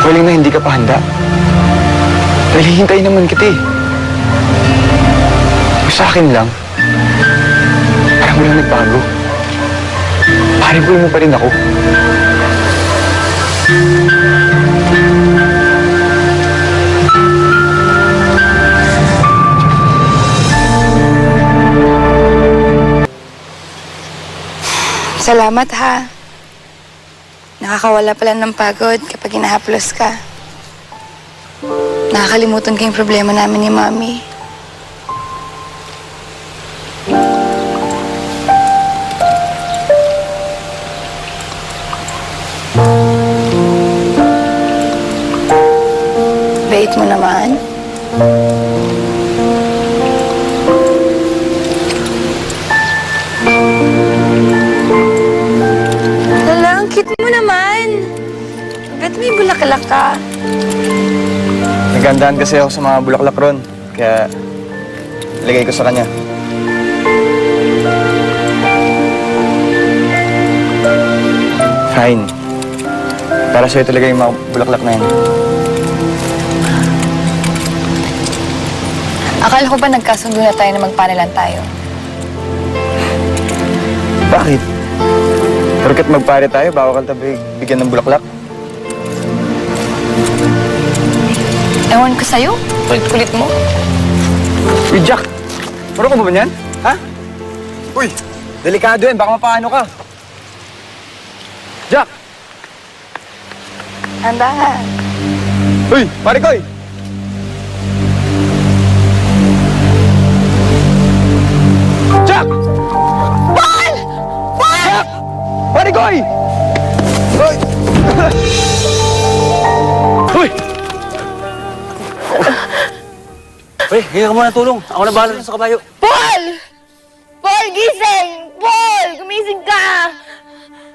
[SPEAKER 12] Okay lang na hindi ka pa handa. Dahil hihintayin naman kita eh. Kung sa akin lang, parang walang nagbago. Pare ko mo pa rin ako.
[SPEAKER 3] Salamat ha. Nakakawala pala ng pagod kapag hinahaplos ka. Nakakalimutan ko yung problema namin ni Mami. Bait mo naman. bulaklak ka.
[SPEAKER 5] Nagandaan kasi ako sa mga bulaklak ron. Kaya, lagay ko sa kanya. Fine. Para sa'yo talaga yung mga bulaklak na yan.
[SPEAKER 3] Akala ko ba nagkasundo na tayo na magpanelan tayo?
[SPEAKER 5] Bakit? Porket magpare tayo, bawal ka bigyan ng bulaklak.
[SPEAKER 3] Ewan ko sa'yo. Kulit-kulit mo.
[SPEAKER 5] Uy, Jack! Marunong ka ba ba niyan? Ha? Uy! Delikado yan, baka mapaano ka. Jack!
[SPEAKER 3] Andahan.
[SPEAKER 5] Uy! Pare Koy! Jack!
[SPEAKER 3] Paul! Paul!
[SPEAKER 5] Jack! Pare Koy! Uy!
[SPEAKER 8] Uy! Uy, hinga ka muna tulong. Ako na bahala sa kabayo.
[SPEAKER 3] Paul! Paul, gising! Paul, gumising ka!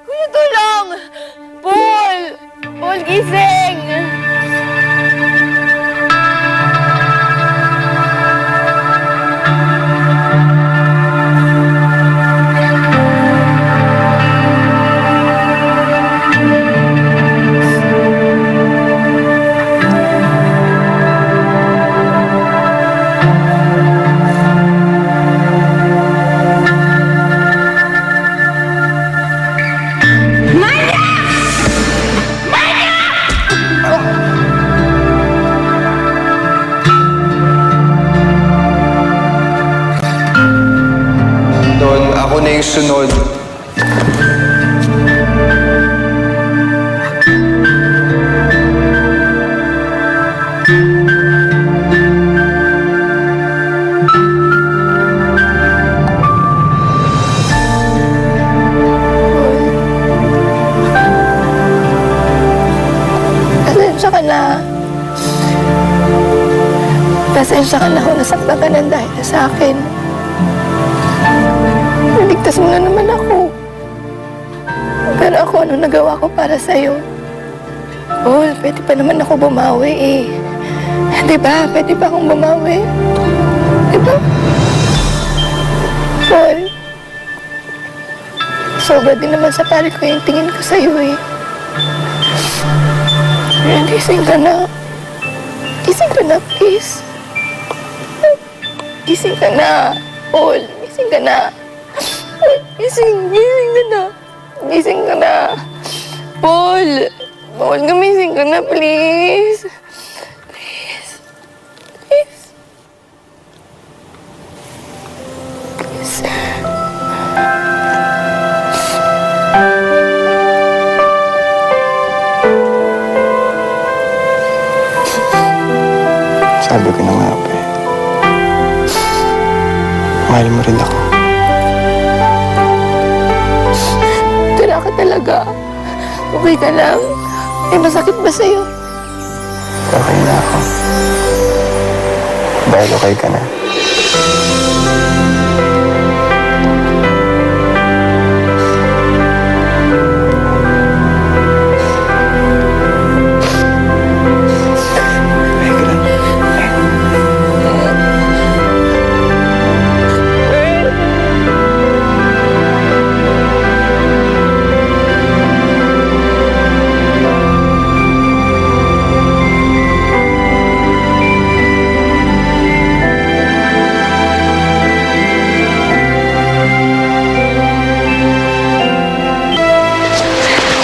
[SPEAKER 3] Kuya, tulong! Paul! Paul, gising!
[SPEAKER 5] Don, ako na yung sunod.
[SPEAKER 10] Pasensya ka na. Pasensya ka na kung nasaktan ka ng dahil sa akin. Naligtas mo na naman ako. Pero ako, ano nagawa ko para sa'yo? Paul, pwede pa naman ako bumawi eh. Diba? Pwede pa akong bumawi. Diba? Paul, sobra din naman sa pari ko yung tingin ko sa'yo eh. Gising ka na. Gising ka na, please. Gising ka na. Paul, gising ka na. Gising ka na. Gising ka na. Paul, Paul, gumising ka na, please. Please. Please. Please.
[SPEAKER 5] Sabi ko na nga pa eh. Mahal mo rin ako.
[SPEAKER 10] Tira ka talaga. Okay ka lang. May masakit ba sa'yo?
[SPEAKER 5] Okay na ako. Dahil okay ka na.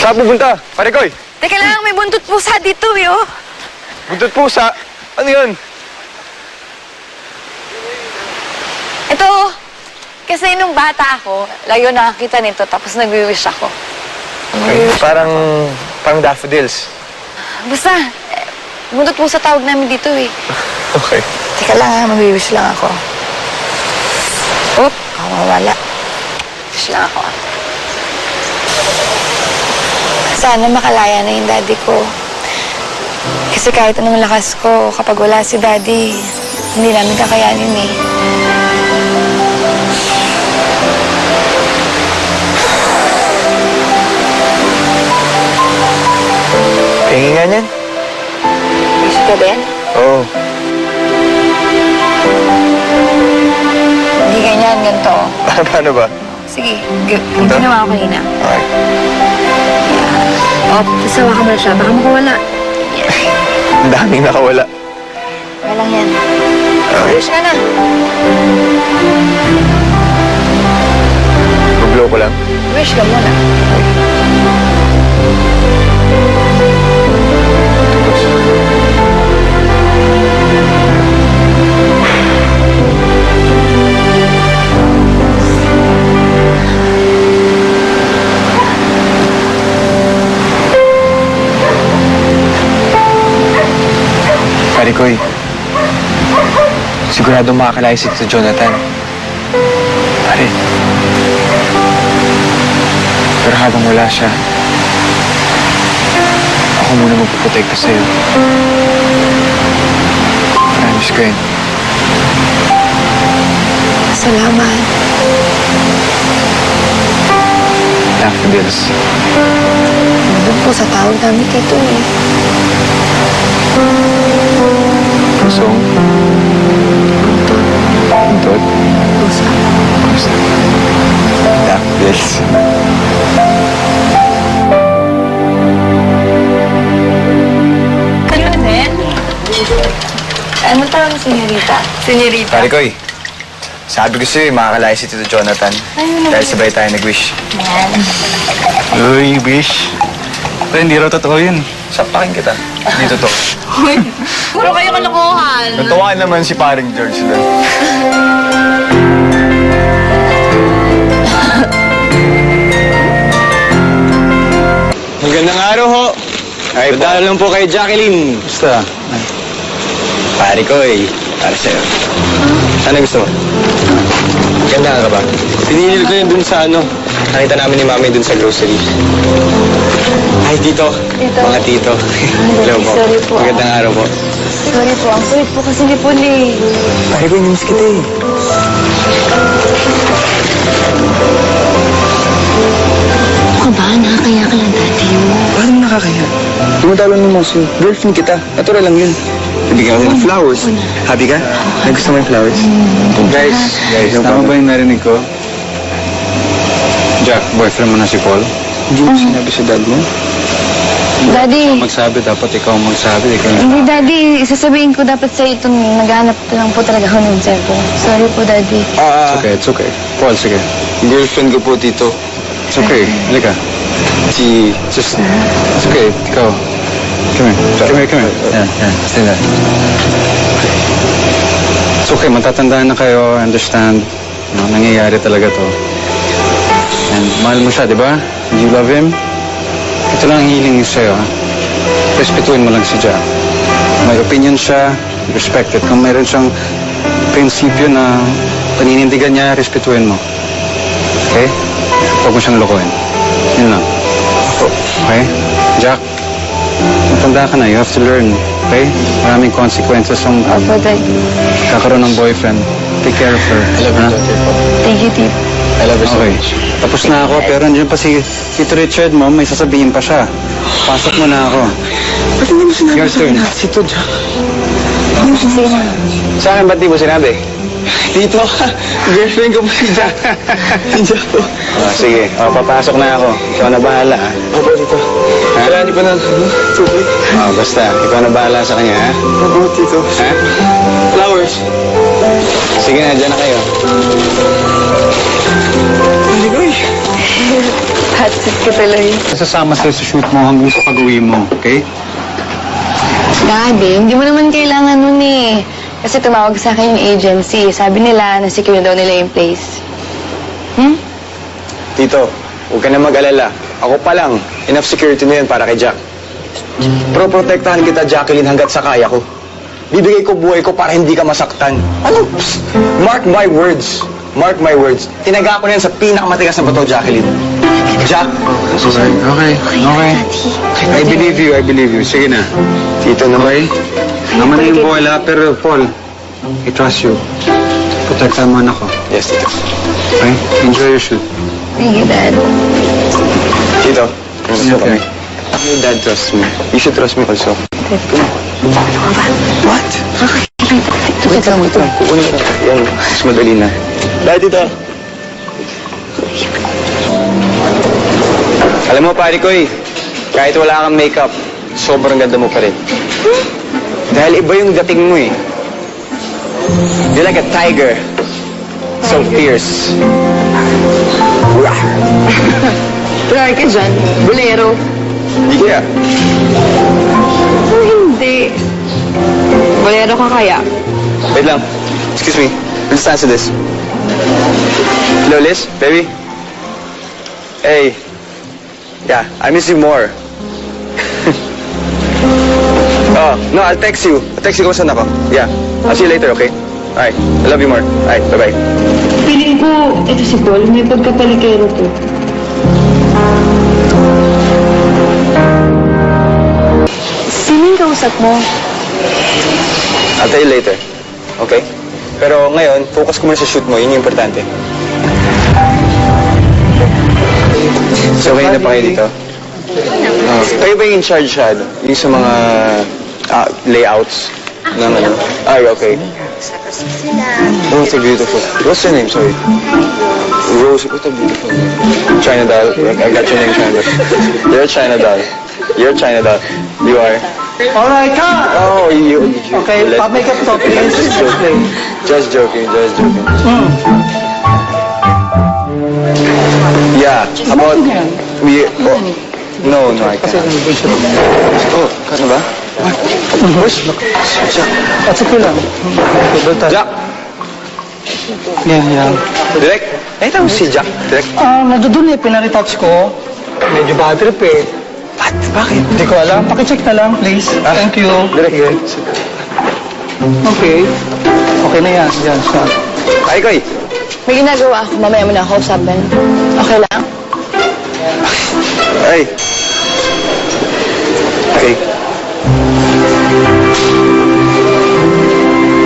[SPEAKER 5] Saan pupunta? Pare Koy!
[SPEAKER 3] Teka lang, may buntot pusa dito eh, oh.
[SPEAKER 5] Buntot pusa? Ano yun?
[SPEAKER 3] Ito, kasi nung bata ako, layo nakakita nito, tapos nag-wish ako.
[SPEAKER 5] Parang daffodils.
[SPEAKER 3] Basta, buntot pusa tawag namin dito eh.
[SPEAKER 5] Okay.
[SPEAKER 10] Teka lang ha, mag-wish lang ako. Oop, ako mawala.
[SPEAKER 3] Wish lang ako.
[SPEAKER 10] Sana makalaya na yung daddy ko. Kasi kahit anong lakas ko, kapag wala si daddy, hindi namin kakayanin eh.
[SPEAKER 5] Tingin nga Ganyan yan?
[SPEAKER 3] Busy ka din?
[SPEAKER 5] Oo.
[SPEAKER 3] Hindi ganyan, ganito.
[SPEAKER 5] Paano ba?
[SPEAKER 3] Sige, yung ginawa ko kanina.
[SPEAKER 5] Okay.
[SPEAKER 3] Sasawa ka mo na siya, baka makawala.
[SPEAKER 5] Ang daming nakawala.
[SPEAKER 3] Kaya lang yan.
[SPEAKER 5] Okay.
[SPEAKER 3] Wish ka na.
[SPEAKER 5] Mag-blow ko lang.
[SPEAKER 3] Wish ka muna.
[SPEAKER 5] Pare Koy, sigurado makakalaya si Tito Jonathan. Pare. Pero habang wala siya, ako muna magpuprotekta sa'yo. Promise ko yun.
[SPEAKER 3] Salamat.
[SPEAKER 5] Daffodils.
[SPEAKER 3] Doon po sa tawag namin Tito eh.
[SPEAKER 5] Pusong. Untot.
[SPEAKER 3] Pusa.
[SPEAKER 5] Pusa. Daffodils.
[SPEAKER 3] Ano din? Ano tawag mo, senyorita? Senyorita.
[SPEAKER 5] Pare Koy, sabi ko sa'yo, makakalaya si Tito Jonathan. Dahil sabay tayo nag-wish.
[SPEAKER 3] Yan.
[SPEAKER 12] Uy, wish. Pero hindi raw totoo yun.
[SPEAKER 5] Sapakin kita. Hindi totoo.
[SPEAKER 3] Puro kayo kalokohan.
[SPEAKER 5] Natuwa naman si paring George doon.
[SPEAKER 4] Magandang araw ho.
[SPEAKER 5] Ay,
[SPEAKER 4] Padala lang po kay Jacqueline.
[SPEAKER 12] Basta.
[SPEAKER 4] Pare ko para sa'yo. Ano gusto mo? Ganda ka ba? Pinili ko yun dun sa nakita namin ni Mami dun sa grocery. Ay, tito.
[SPEAKER 3] Tito.
[SPEAKER 4] Mga tito. Hello po.
[SPEAKER 3] Sorry po.
[SPEAKER 4] Magandang araw po.
[SPEAKER 3] Sorry po, ang kulit po kasi ni Puli.
[SPEAKER 5] Pare Koy, namiss kita eh.
[SPEAKER 3] Ano ka ba? Nakakaya ka lang dati mo.
[SPEAKER 5] Paano nakakaya? Tumatalo ng mouse yun. Girlfriend kita. Natural lang yun. Nabigyan ko ng flowers. Happy ka? Nagusto mo yung flowers?
[SPEAKER 12] Guys, tama ba yung narinig ko? Jack, boyfriend mo na si Paul?
[SPEAKER 5] Hindi mo sinabi sa dad mo?
[SPEAKER 3] Daddy,
[SPEAKER 12] Magsabi, dapat ikaw ang magsabi. Ikaw
[SPEAKER 3] hindi Daddy, sasabihin ko dapat sa itong naghanap lang po talaga ako ng cellphone. Sorry po Daddy.
[SPEAKER 12] It's okay. Paul, sige.
[SPEAKER 5] Girlfriend ko po, tito.
[SPEAKER 12] It's okay. Halika. It's okay. Ikaw. Come here. Yan. Stay there. It's okay. Matatandaan na kayo. I understand. No, nangyayari talaga to. And mahal mo siya, di ba? You love him? Ito lang ang hiling niya sa'yo, ha? Respetuhin mo lang si Jack. May opinion siya, respect it. Kung mayroon siyang prinsipyo na paninindigan niya, respetuhin mo. Okay? Huwag mo siyang lokohin. Yun lang. Okay? Jack, matanda ka na. You have to learn. Okay? Maraming consequences ang
[SPEAKER 3] Opo Daddy.
[SPEAKER 12] kakaroon ng boyfriend. Take care of her. I love you,
[SPEAKER 3] Thank you, Tito.
[SPEAKER 12] I love you so much. Tapos na ako, pero nandiyan pa si Tito Richard mo, may sasabihin pa siya. Pasok mo na ako.
[SPEAKER 5] Ba't hindi mo sinabi
[SPEAKER 12] Your
[SPEAKER 5] sa
[SPEAKER 12] turn.
[SPEAKER 5] akin si Tito Jack?
[SPEAKER 4] Sa akin, ba't di mo sinabi?
[SPEAKER 5] Tito, girlfriend ko po si Jack. Si Jack po.
[SPEAKER 4] Sige, papasok na ako. Ikaw na bahala, ha?
[SPEAKER 5] Opo, Tito.
[SPEAKER 4] Ha?
[SPEAKER 5] Wala niyo pa na tubig.
[SPEAKER 4] Basta, ikaw na bahala sa kanya, ha?
[SPEAKER 5] Opo, Tito.
[SPEAKER 4] Ha?
[SPEAKER 5] Flowers.
[SPEAKER 4] Sige na, dyan na kayo.
[SPEAKER 5] Aligoy.
[SPEAKER 3] Hatsit ka tuloy.
[SPEAKER 12] Sasama sa'yo sa shoot mo hanggang sa pag-uwi mo, okay?
[SPEAKER 3] Daddy, hindi mo naman kailangan nun eh. Kasi tumawag sa akin yung agency. Sabi nila, na-secure daw nila yung place.
[SPEAKER 4] Tito, huwag ka na mag-alala. Ako pa lang, enough security na yun para kay Jack. Pero protektahan kita, Jacqueline, hanggat sa kaya ko. Bibigay ko buhay ko para hindi ka masaktan. Ano? Psst! Mark my words. Mark my words. Tinaga ko na yan sa pinakamatigas na bato, Jacqueline. Jack.
[SPEAKER 12] Okay. I believe you. Sige na.
[SPEAKER 4] Tito na ba?
[SPEAKER 12] Okay? Naman na yung bola, pero Paul, I trust you. Protektahan mo anak ko.
[SPEAKER 4] Yes, Tito.
[SPEAKER 12] Okay? Enjoy your shoot.
[SPEAKER 3] Thank you, Dad.
[SPEAKER 4] Tito,
[SPEAKER 12] Okay.
[SPEAKER 4] Your dad trusts me. You should trust me also. What? Wait lang. Kukunin ko. Yan, mas madali na. Dad, dito. Alam mo, pare ko kahit wala kang makeup, sobrang ganda mo pa rin. Dahil iba yung dating mo eh. You're like a tiger. So fierce.
[SPEAKER 1] Try ka dyan. Bolero.
[SPEAKER 4] Hindi kaya.
[SPEAKER 1] Hindi. Bolero ka kaya?
[SPEAKER 4] Wait lang. Excuse me. Let's answer this. Hello, Liz? Baby? Hey. Yeah, I miss you more. Oh, no, I'll text you. I'll text you kung saan ako. Yeah. I'll see you later, okay? Alright. I love you more. Alright, bye-bye.
[SPEAKER 1] Piling ko, ito si Paul, may pagkapalikero to. Sino yung kausap mo?
[SPEAKER 4] I'll tell you later. Okay? Pero ngayon, focus ko muna sa shoot mo. Yun yung importante. So, kayo na pa kayo dito? Kayo ba yung in charge siya? Yung sa mga layouts ng ano? Ay, okay. Oh, so beautiful. What's your name? Sorry. Rose. What a beautiful name. China Doll. I got your name, China Doll. You're China Doll. You're China Doll. You are?
[SPEAKER 13] Alright, cut!
[SPEAKER 4] Oh, you.
[SPEAKER 13] Okay, pa-makeup to, please.
[SPEAKER 4] Just joking. Yeah, about... We... Oh, no, I can't. Oh, kano ba? Push.
[SPEAKER 13] At okay lang.
[SPEAKER 4] Jack!
[SPEAKER 13] Yan.
[SPEAKER 4] Direk, nakita mo si Jack, Direk?
[SPEAKER 13] Nandun eh, pinaretouch ko. Medyo bad trip eh.
[SPEAKER 4] What? Bakit?
[SPEAKER 13] Hindi ko alam. Pakicheck na lang, please. Thank you.
[SPEAKER 4] Direk.
[SPEAKER 13] Okay. Okay na yan. Yan, siya.
[SPEAKER 4] Ay, Koy!
[SPEAKER 10] May ginagawa ako. Mamaya mo na ako usapin. Okay lang?
[SPEAKER 4] Ay! Okay.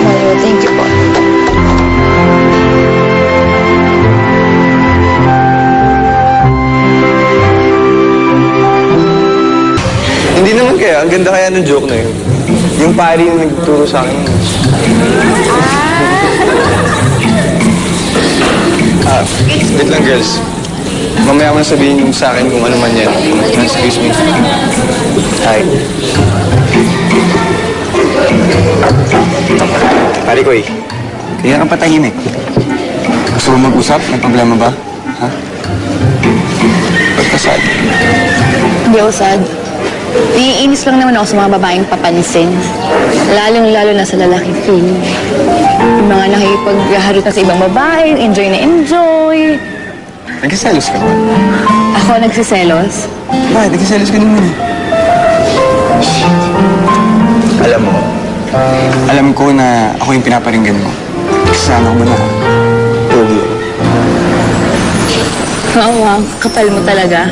[SPEAKER 10] Mario, thank you po.
[SPEAKER 4] Hindi naman kaya. Ang ganda kaya ng joke na yun. Yung pari yung nagturo sa akin. Wait lang, girls. Mamaya mo na sabihin yung sa akin kung ano man yan. Excuse me. Hi. Pari ko kaya kang patahimik. Gusto mo mag-usap? May problema ba? Ha? Ba't ka sad?
[SPEAKER 10] Hindi ako sad. Iinis lang naman ako sa mga babaeng papansin. Lalong-lalo na sa lalaki feeling. Yung mga nakikipagharot na sa ibang babae, enjoy na enjoy.
[SPEAKER 4] Nagsiselos ka ba?
[SPEAKER 10] Ako nagsiselos.
[SPEAKER 4] Bakit? Nagsiselos ka naman Alam ko na ako yung pinaparinggan mo. Kasama ko ba na? Pogi.
[SPEAKER 10] Oo, kapal mo talaga.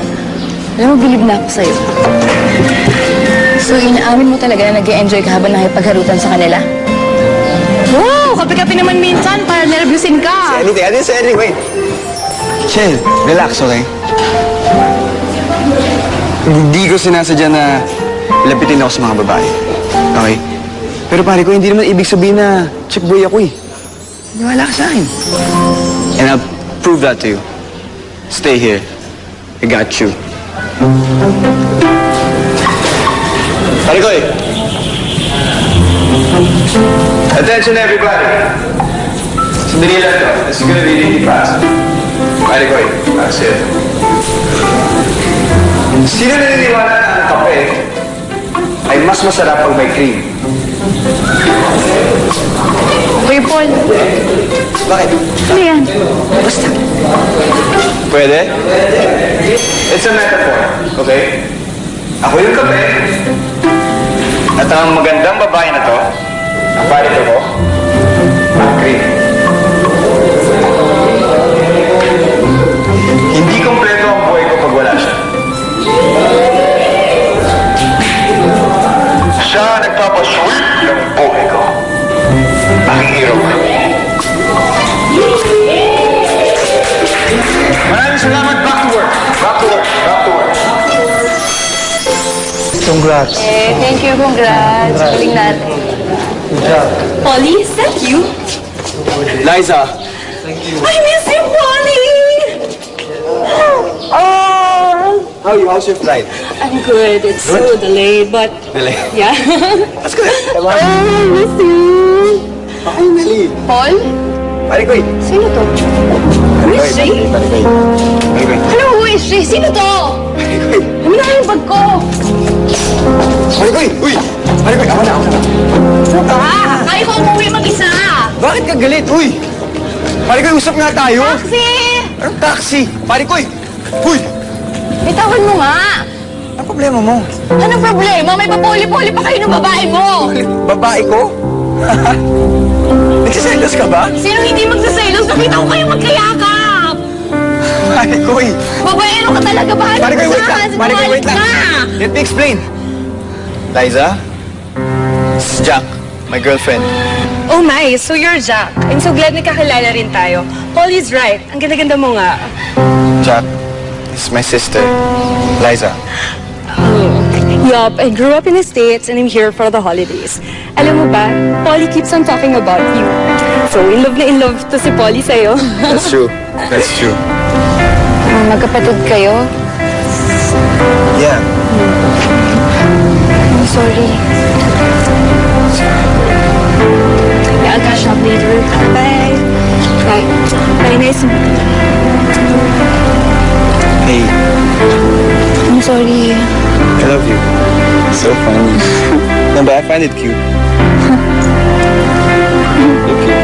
[SPEAKER 10] Alam mo, bilib na ako sa'yo. So, inaamin mo talaga na nag-e-enjoy ka habang nakipagharutan sa kanila? Wow! Kapi-kapi naman minsan para nervyusin ka.
[SPEAKER 4] I didn't say anything. Wait. Chill. Relax, okay? Hindi ko sinasadya na lapitin ako sa mga babae. Okay? Pero pare ko, hindi naman ibig sabihin na chick boy ako Niwala ka sa akin. And I'll prove that to you. Stay here. I got you. Pare ko Attention everybody. Sandali lang to. This is gonna be really fast. Pare ko that's it. Sino naniniwala na ang kape ay mas masarap pag may cream?
[SPEAKER 10] Uy, Paul.
[SPEAKER 4] Bakit?
[SPEAKER 10] Ano yan?
[SPEAKER 4] Basta. Pwede? It's a metaphor, okay? Ako yung kape, at ang magandang babae na to, ang parito ko, ang cream. Hindi kompleto ang buhay ko pag wala siya. Siya nagpapasweet ng buhay ko. Aking hero. Maraming salamat. Back to work. Back to work. Back to work.
[SPEAKER 2] Congrats.
[SPEAKER 3] Thank you. Congrats. Galing natin.
[SPEAKER 2] Good job.
[SPEAKER 7] Polly, is that you?
[SPEAKER 9] Liza!
[SPEAKER 3] I miss you, Polly! Oh!
[SPEAKER 9] How's your flight?
[SPEAKER 7] I'm good. It's so delayed, but
[SPEAKER 9] Delay.
[SPEAKER 7] yeah.
[SPEAKER 9] That's good. Come on.
[SPEAKER 7] I miss you.
[SPEAKER 9] Finally.
[SPEAKER 3] Paul?
[SPEAKER 9] Pare ko eh.
[SPEAKER 3] Sino to? Who is she?
[SPEAKER 9] Pare ko.
[SPEAKER 3] Ano, who is she? Sino to? Ano na yung bag ko?
[SPEAKER 9] Pare ko eh. Uy! Pare ko eh. Ako na.
[SPEAKER 3] Ano ba? Kaya ko umuwi mag-isa.
[SPEAKER 9] Bakit ka galit? Uy! Pare ko, usap nga tayo.
[SPEAKER 3] Taxi!
[SPEAKER 9] Anong taxi? Pare ko eh. Uy!
[SPEAKER 3] Bitawan mo nga.
[SPEAKER 9] Anong problema mo?
[SPEAKER 3] Anong problema? May papuli-puli pa kayo ng babae mo.
[SPEAKER 9] Babae ko? Nagsiselos ka ba?
[SPEAKER 3] Sino hindi magsaselos? Nakita ko kayo magkayakap.
[SPEAKER 9] Pare ko eh.
[SPEAKER 3] Babaero ka talaga ba?
[SPEAKER 9] Pare ko, wait lang. Pare ko, wait lang. Let me explain. Liza, this is Jack, my girlfriend.
[SPEAKER 10] Oh my, so you're Jack. I'm so glad nakakilala rin tayo. Paul is right. Ang ganda-ganda mo nga.
[SPEAKER 9] Jack, this is my sister, Liza.
[SPEAKER 10] Yup, I grew up in the States and I'm here for the holidays. Alam mo ba, Polly keeps on talking about you. So, in love to si Polly sa'yo.
[SPEAKER 9] That's true. That's true.
[SPEAKER 3] Magkapatid kayo?
[SPEAKER 9] Yeah.
[SPEAKER 3] I'm sorry.
[SPEAKER 10] Yeah, I'll catch up later. Bye. Bye. Bye, nice to meet you.
[SPEAKER 9] Hey,
[SPEAKER 3] I'm sorry.
[SPEAKER 9] I love you. So funny. No, but I find it cute. You're cute.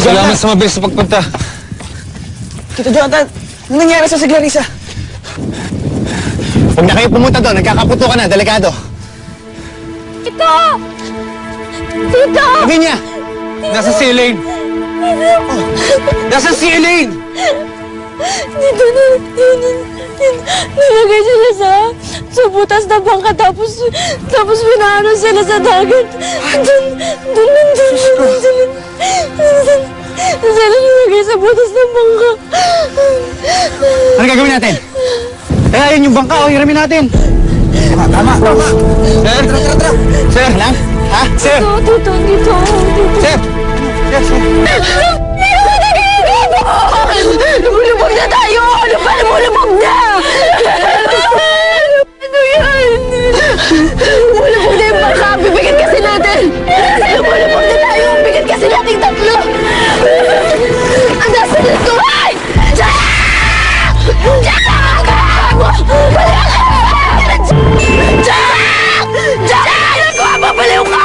[SPEAKER 12] Salamat sa mabilis na pagpunta.
[SPEAKER 9] Tito Jonathan, ano nangyari sa Clarissa?
[SPEAKER 11] Huwag na kayo pumunta doon. Nagkakaputo ka na. Delikado.
[SPEAKER 3] Tito! Tito!
[SPEAKER 11] Lavinia!
[SPEAKER 12] Nasa ceiling! Nasa ceiling!
[SPEAKER 10] Dito na, nilagay sila sa butas na bangka tapos pinaano sila sa dagat. Doon sila nilagay sa butas ng bangka.
[SPEAKER 11] Ano gagawin natin? Kaya yun yung bangka o hiramin natin.
[SPEAKER 9] Tama.
[SPEAKER 11] Sir? Sir? Lang? Ha? Sir?
[SPEAKER 10] Dito.
[SPEAKER 11] Sir?
[SPEAKER 10] Lumulubog na tayo! Lumulubog na! Ano yan? Lumulubog na yung bangka! Bibigat kasi natin! Lumulubog na tayo! Bigat kasi nating tatlo! Ang nasa nito! Ay! Jack! Jack! Jack! Jack! Nagawa mo! Baliw ka!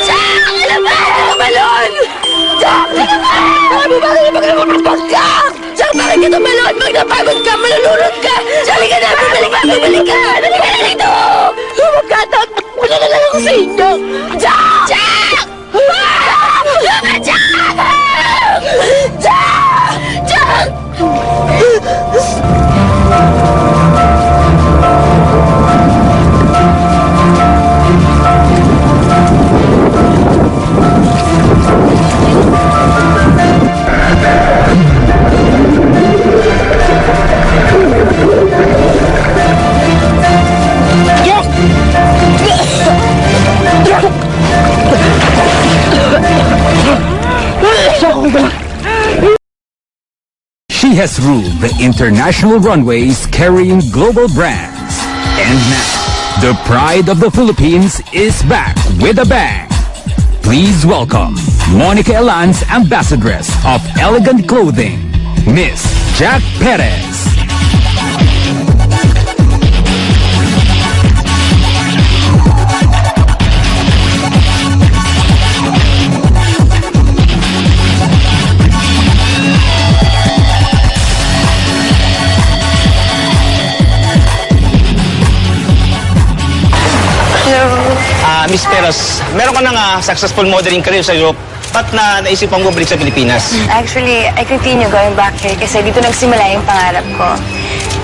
[SPEAKER 10] Jack! Alam mo! Balon! Jack! Bakit magpapagpag ka? Jack, bakit ka tumalon? Pag napagod ka, malulunod ka! Sali ka na! Bumalik ka! Bumalik ka na dito! Magkatak! Wala na lang ako sa inyo! Jack! Jack! Jack! Jack! Jack!
[SPEAKER 15] She has ruled the international runways carrying global brands. And now, the pride of the Philippines is back with a bang. Please welcome Monica Elan's ambassadress of elegant clothing, Miss Jack Perez.
[SPEAKER 16] Miss Peros, meron ka ng successful modeling career sa Europe. Ba't naisip ang bumalik sa Pilipinas?
[SPEAKER 3] Actually, I continue going back here kasi dito nagsimula yung pangarap ko.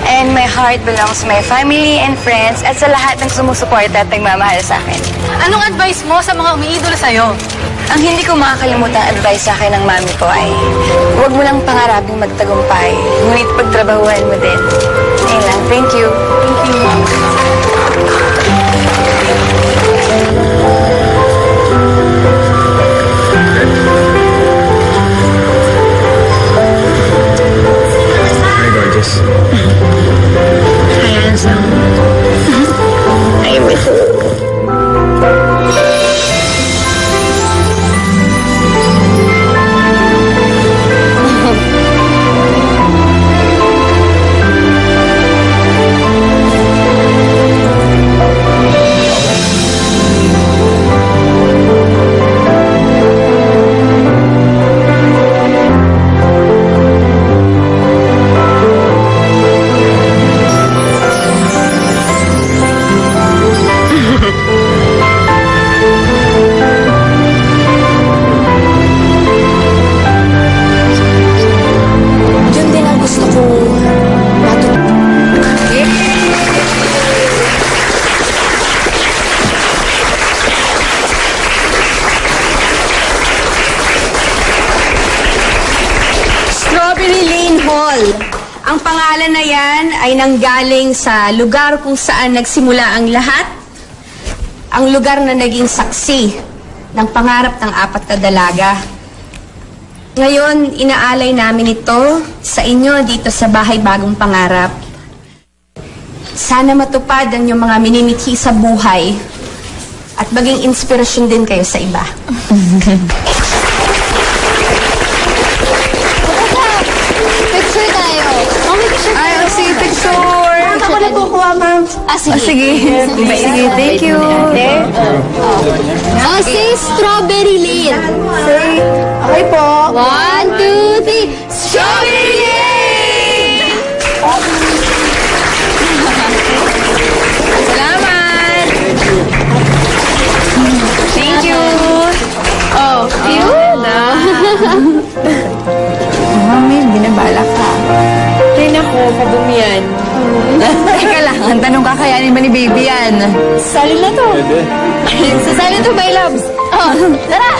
[SPEAKER 3] And my heart belongs to my family and friends at sa lahat ng sumusuporta at nagmamahal sa akin.
[SPEAKER 7] Anong advice mo sa mga umiidolo sa'yo?
[SPEAKER 3] Ang hindi ko makakalimutan advice sa akin ng mami ko ay huwag mo lang pangaraping magtagumpay, ngunit pagtrabahuhan mo din. Ayun lang. Thank you. Thank you, Mom.
[SPEAKER 5] Hi, gorgeous.
[SPEAKER 3] Hi, handsome. I miss you. Diyan din ang gusto ko matutunan.
[SPEAKER 7] Strawberry Lane Hall. Ang pangalan na yan ay nanggaling sa lugar kung saan nagsimula ang lahat. Ang lugar na naging saksi ng pangarap ng 4 na dalaga. Ngayon, inaalay namin ito sa inyo dito sa Bahay Bagong Pangarap. Sana matupad ang inyong mga minimithi sa buhay at maging inspirasyon din kayo sa iba.
[SPEAKER 6] Picture tayo. Picture tayo.
[SPEAKER 3] Ay, sige, picture.
[SPEAKER 6] Ako na kukuha, ma'am. Sige.
[SPEAKER 3] Sige, thank you.
[SPEAKER 6] Say Strawberry Lane.
[SPEAKER 10] Say, okay po.
[SPEAKER 6] 1, 2, 3. Strawberry Lane!
[SPEAKER 3] Salamat! Thank you!
[SPEAKER 6] Oh, cute.
[SPEAKER 3] Mami, binabala ka.
[SPEAKER 10] Ay, nako, kabumiyan.
[SPEAKER 3] Teka lang, ang tanong kakayanin ba ni baby yan?
[SPEAKER 10] Sali na to.
[SPEAKER 12] Pwede.
[SPEAKER 10] Sasali to, my loves.
[SPEAKER 6] Oh, tara!